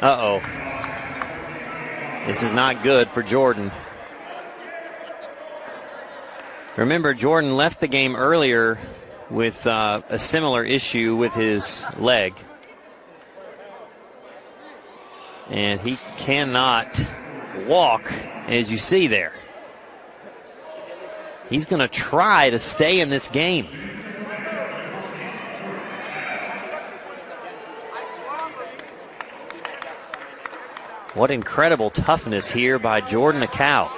Uh-oh. This is not good for Jordan. Remember, Jordan left the game earlier with a similar issue with his leg. And he cannot walk, as you see there. He's going to try to stay in this game. What incredible toughness here by Jordan Acal.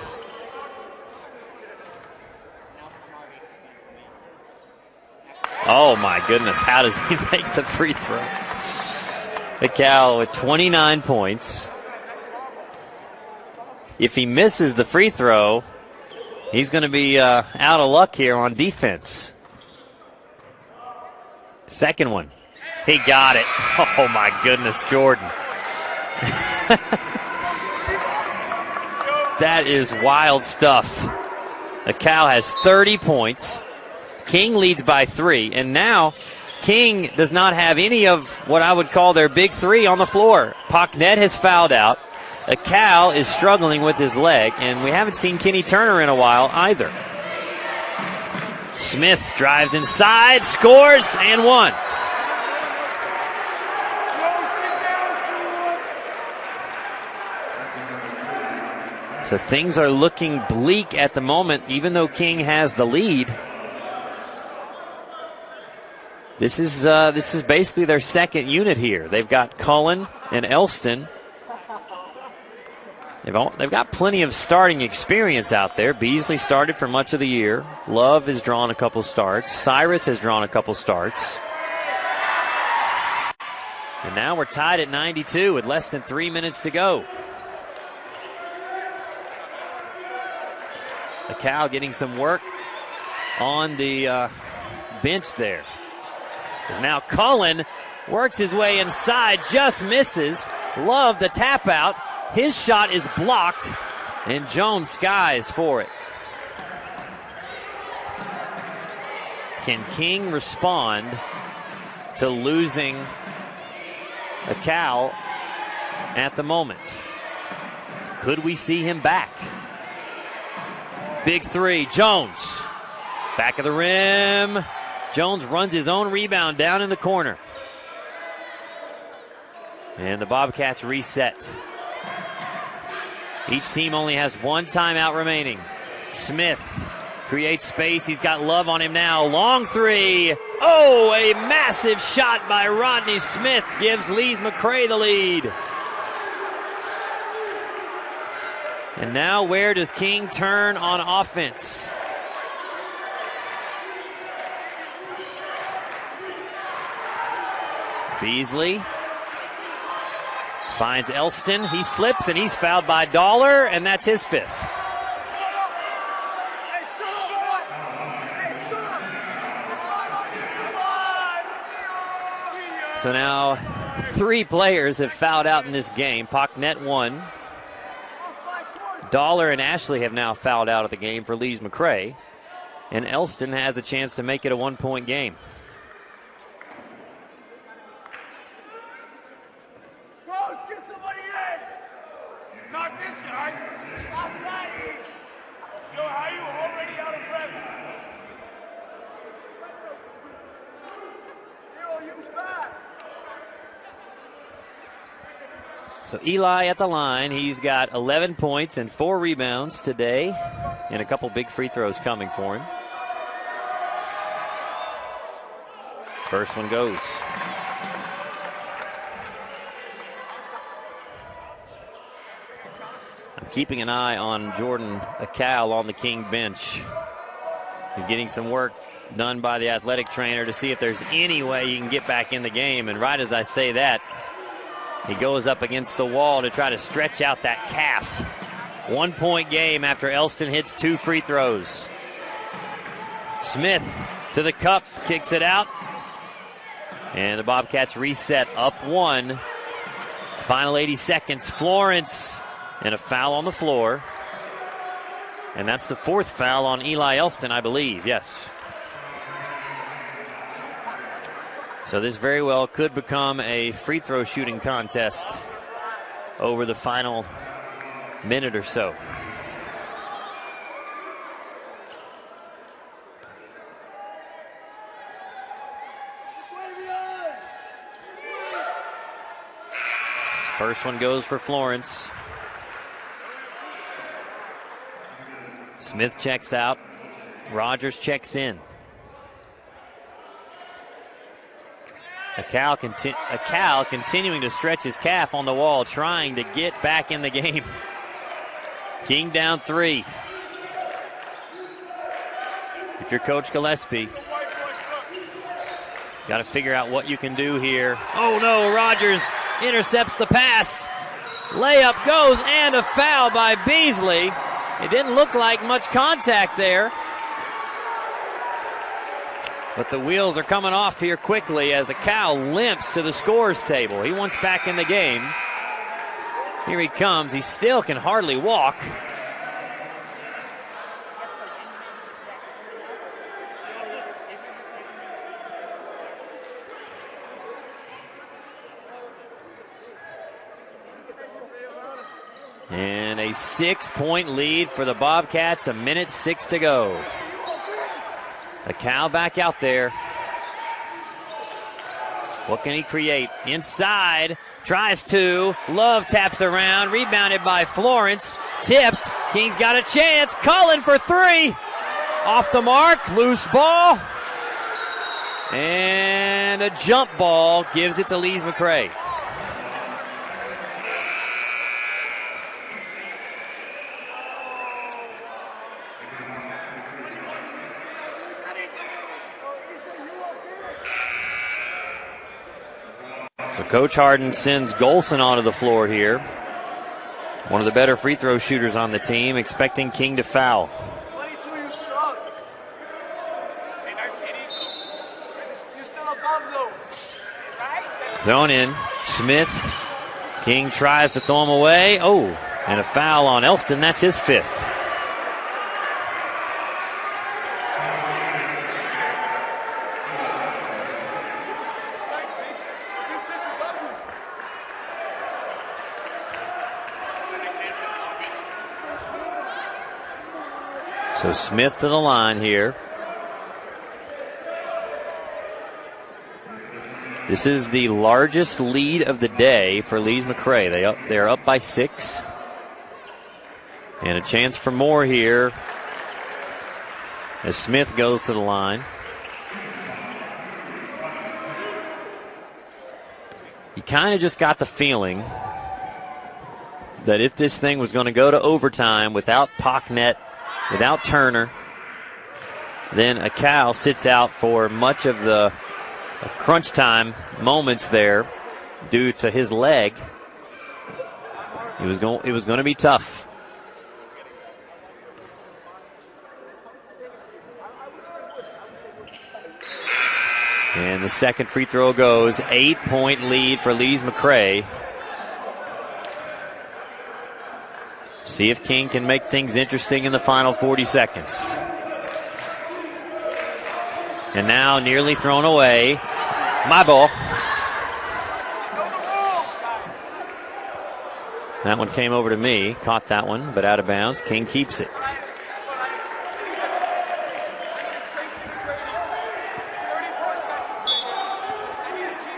Oh my goodness, how does he make the free throw? Acal with 29 points. If he misses the free throw, he's going to be out of luck here on defense. Second one. He got it. Oh my goodness, Jordan. That is wild stuff. Acal has 30 points. King leads by 3, and now King does not have any of what I would call their big 3 on the floor. Pocknett has fouled out. Acal is struggling with his leg, and we haven't seen Kenny Turner in a while either. Smith drives inside, scores, and one. So things are looking bleak at the moment, even though King has the lead. This is basically their second unit here. They've got Cullen and Elston. They've got plenty of starting experience out there. Beasley started for much of the year. Love has drawn a couple starts. Cyrus has drawn a couple starts. And now we're tied at 92 with less than 3 minutes to go. Acal getting some work on the bench there. As now Cullen works his way inside, just misses. Love the tap out. His shot is blocked, and Jones skies for it. Can King respond to losing Acal at the moment? Could we see him back? Big 3, Jones. Back of the rim. Jones runs his own rebound down in the corner. And the Bobcats reset. Each team only has one timeout remaining. Smith creates space. He's got Love on him now. Long 3. Oh, a massive shot by Rodney Smith gives Lees McCrae the lead. And now where does King turn on offense? Beasley finds Elston. He slips, and he's fouled by Dollar, and that's his 5th. So now 3 players have fouled out in this game. Pocknett 1. Dollar and Ashley have now fouled out of the game for Lees McCrae. And Elston has a chance to make it a 1-point game. So Eli at the line. He's got 11 points and 4 rebounds today, and a couple big free throws coming for him. First one goes. I'm keeping an eye on Jordan Acal on the King bench. He's getting some work done by the athletic trainer to see if there's any way he can get back in the game. And right as I say that, he goes up against the wall to try to stretch out that calf. 1-point game after Elston hits 2 free throws. Smith to the cup, kicks it out. And the Bobcats reset up 1. Final 80 seconds. Florence, and a foul on the floor. And that's the 4th foul on Eli Elston, I believe. Yes. So this very well could become a free throw shooting contest over the final minute or so. First one goes for Florence. Smith checks out. Rogers checks in. A Cal continuing to stretch his calf on the wall, trying to get back in the game. King down 3. If you're Coach Gillespie, got to figure out what you can do here. Oh no, Rogers intercepts the pass. Layup goes, and a foul by Beasley. It didn't look like much contact there. But the wheels are coming off here quickly as a Cal limps to the scores table. He wants back in the game. Here he comes. He still can hardly walk. And a 6-point lead for the Bobcats. 1:06 to go. A Cal back out there. What can he create? Inside. Tries to. Love taps around. Rebounded by Florence. Tipped. King's got a chance. Cullen for 3. Off the mark. Loose ball. And a jump ball gives it to Lees McCrae. So Coach Harden sends Golson onto the floor here. One of the better free throw shooters on the team, expecting King to foul. 22, you suck. Hey, nice kitty. You're still above though. Right? Thrown in. Smith. King tries to throw him away. Oh, and a foul on Elston. That's his 5th. So Smith to the line here. This is the largest lead of the day for Lees McCrae. They're up by 6. And a chance for more here as Smith goes to the line. You kind of just got the feeling that if this thing was going to go to overtime without Pocknet, without Turner, then a Cal sits out for much of the crunch time moments there due to his leg. It was going to be tough. And the second free throw goes. 8-point lead for Lees McCrae. See if King can make things interesting in the final 40 seconds. And now nearly thrown away. My ball. That one came over to me. Caught that one, but out of bounds. King keeps it.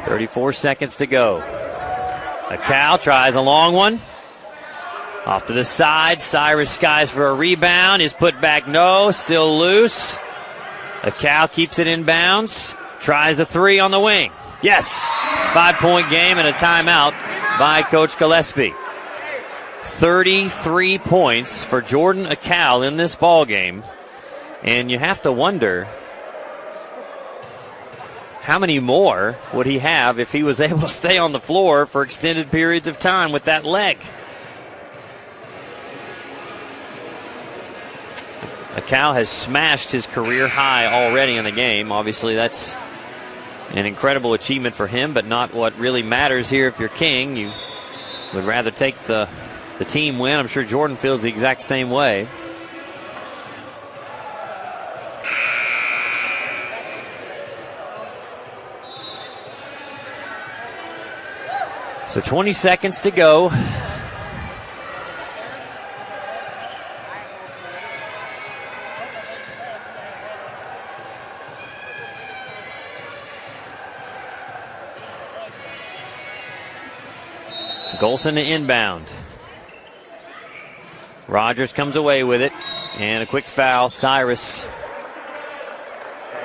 34 seconds to go. A Cal tries a long one. Off to the side. Cyrus skies for a rebound. Is put back. No. Still loose. A Cal keeps it in bounds. Tries a 3 on the wing. Yes. 5-point game and a timeout by Coach Gillespie. 33 points for Jordan Acal in this ball game. And you have to wonder how many more would he have if he was able to stay on the floor for extended periods of time with that leg. Acal has smashed his career high already in the game. Obviously, that's an incredible achievement for him, but not what really matters here if you're King. You would rather take the team win. I'm sure Jordan feels the exact same way. So 20 seconds to go. Golson to inbound. Rogers comes away with it. And a quick foul. Cyrus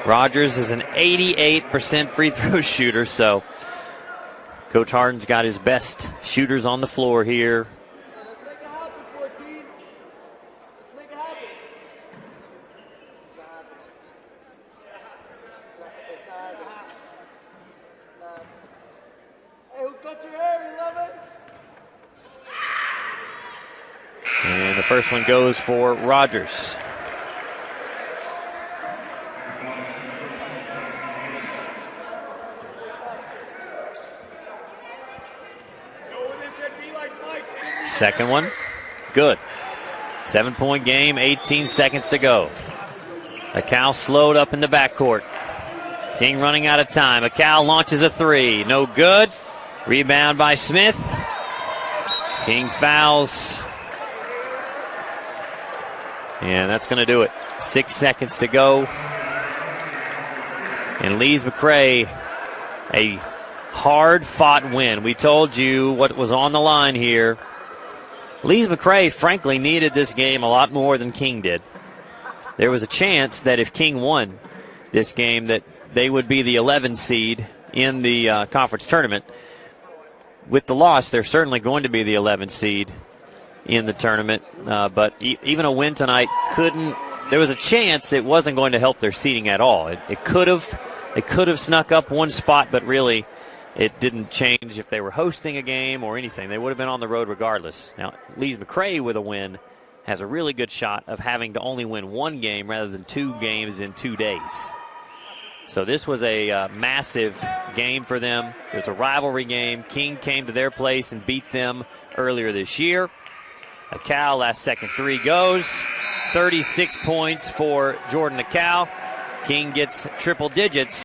Rogers is an 88% free throw shooter, so Coach Harden's got his best shooters on the floor here. And the first one goes for Rogers. Second one, good. 7-point game, 18 seconds to go. Acal slowed up in the backcourt. King running out of time. Acal launches a three, no good. Rebound by Smith. King fouls. And that's going to do it. 6 seconds to go. And Lees McCrae, a hard-fought win. We told you what was on the line here. Lees McCrae, frankly, needed this game a lot more than King did. There was a chance that if King won this game that they would be the 11 seed in the conference tournament. With the loss, they're certainly going to be the 11 seed in the tournament. But even a win tonight couldn't. There was a chance it wasn't going to help their seeding at all. It could have snuck up one spot, but really it didn't change if they were hosting a game or anything. They would have been on the road regardless. Now, Lees McCrae with a win has a really good shot of having to only win one game rather than 2 games in 2 days. So this was a massive game for them. It was a rivalry game. King came to their place and beat them earlier this year. Acal, last second three goes. 36 points for Jordan Acal. King gets triple digits.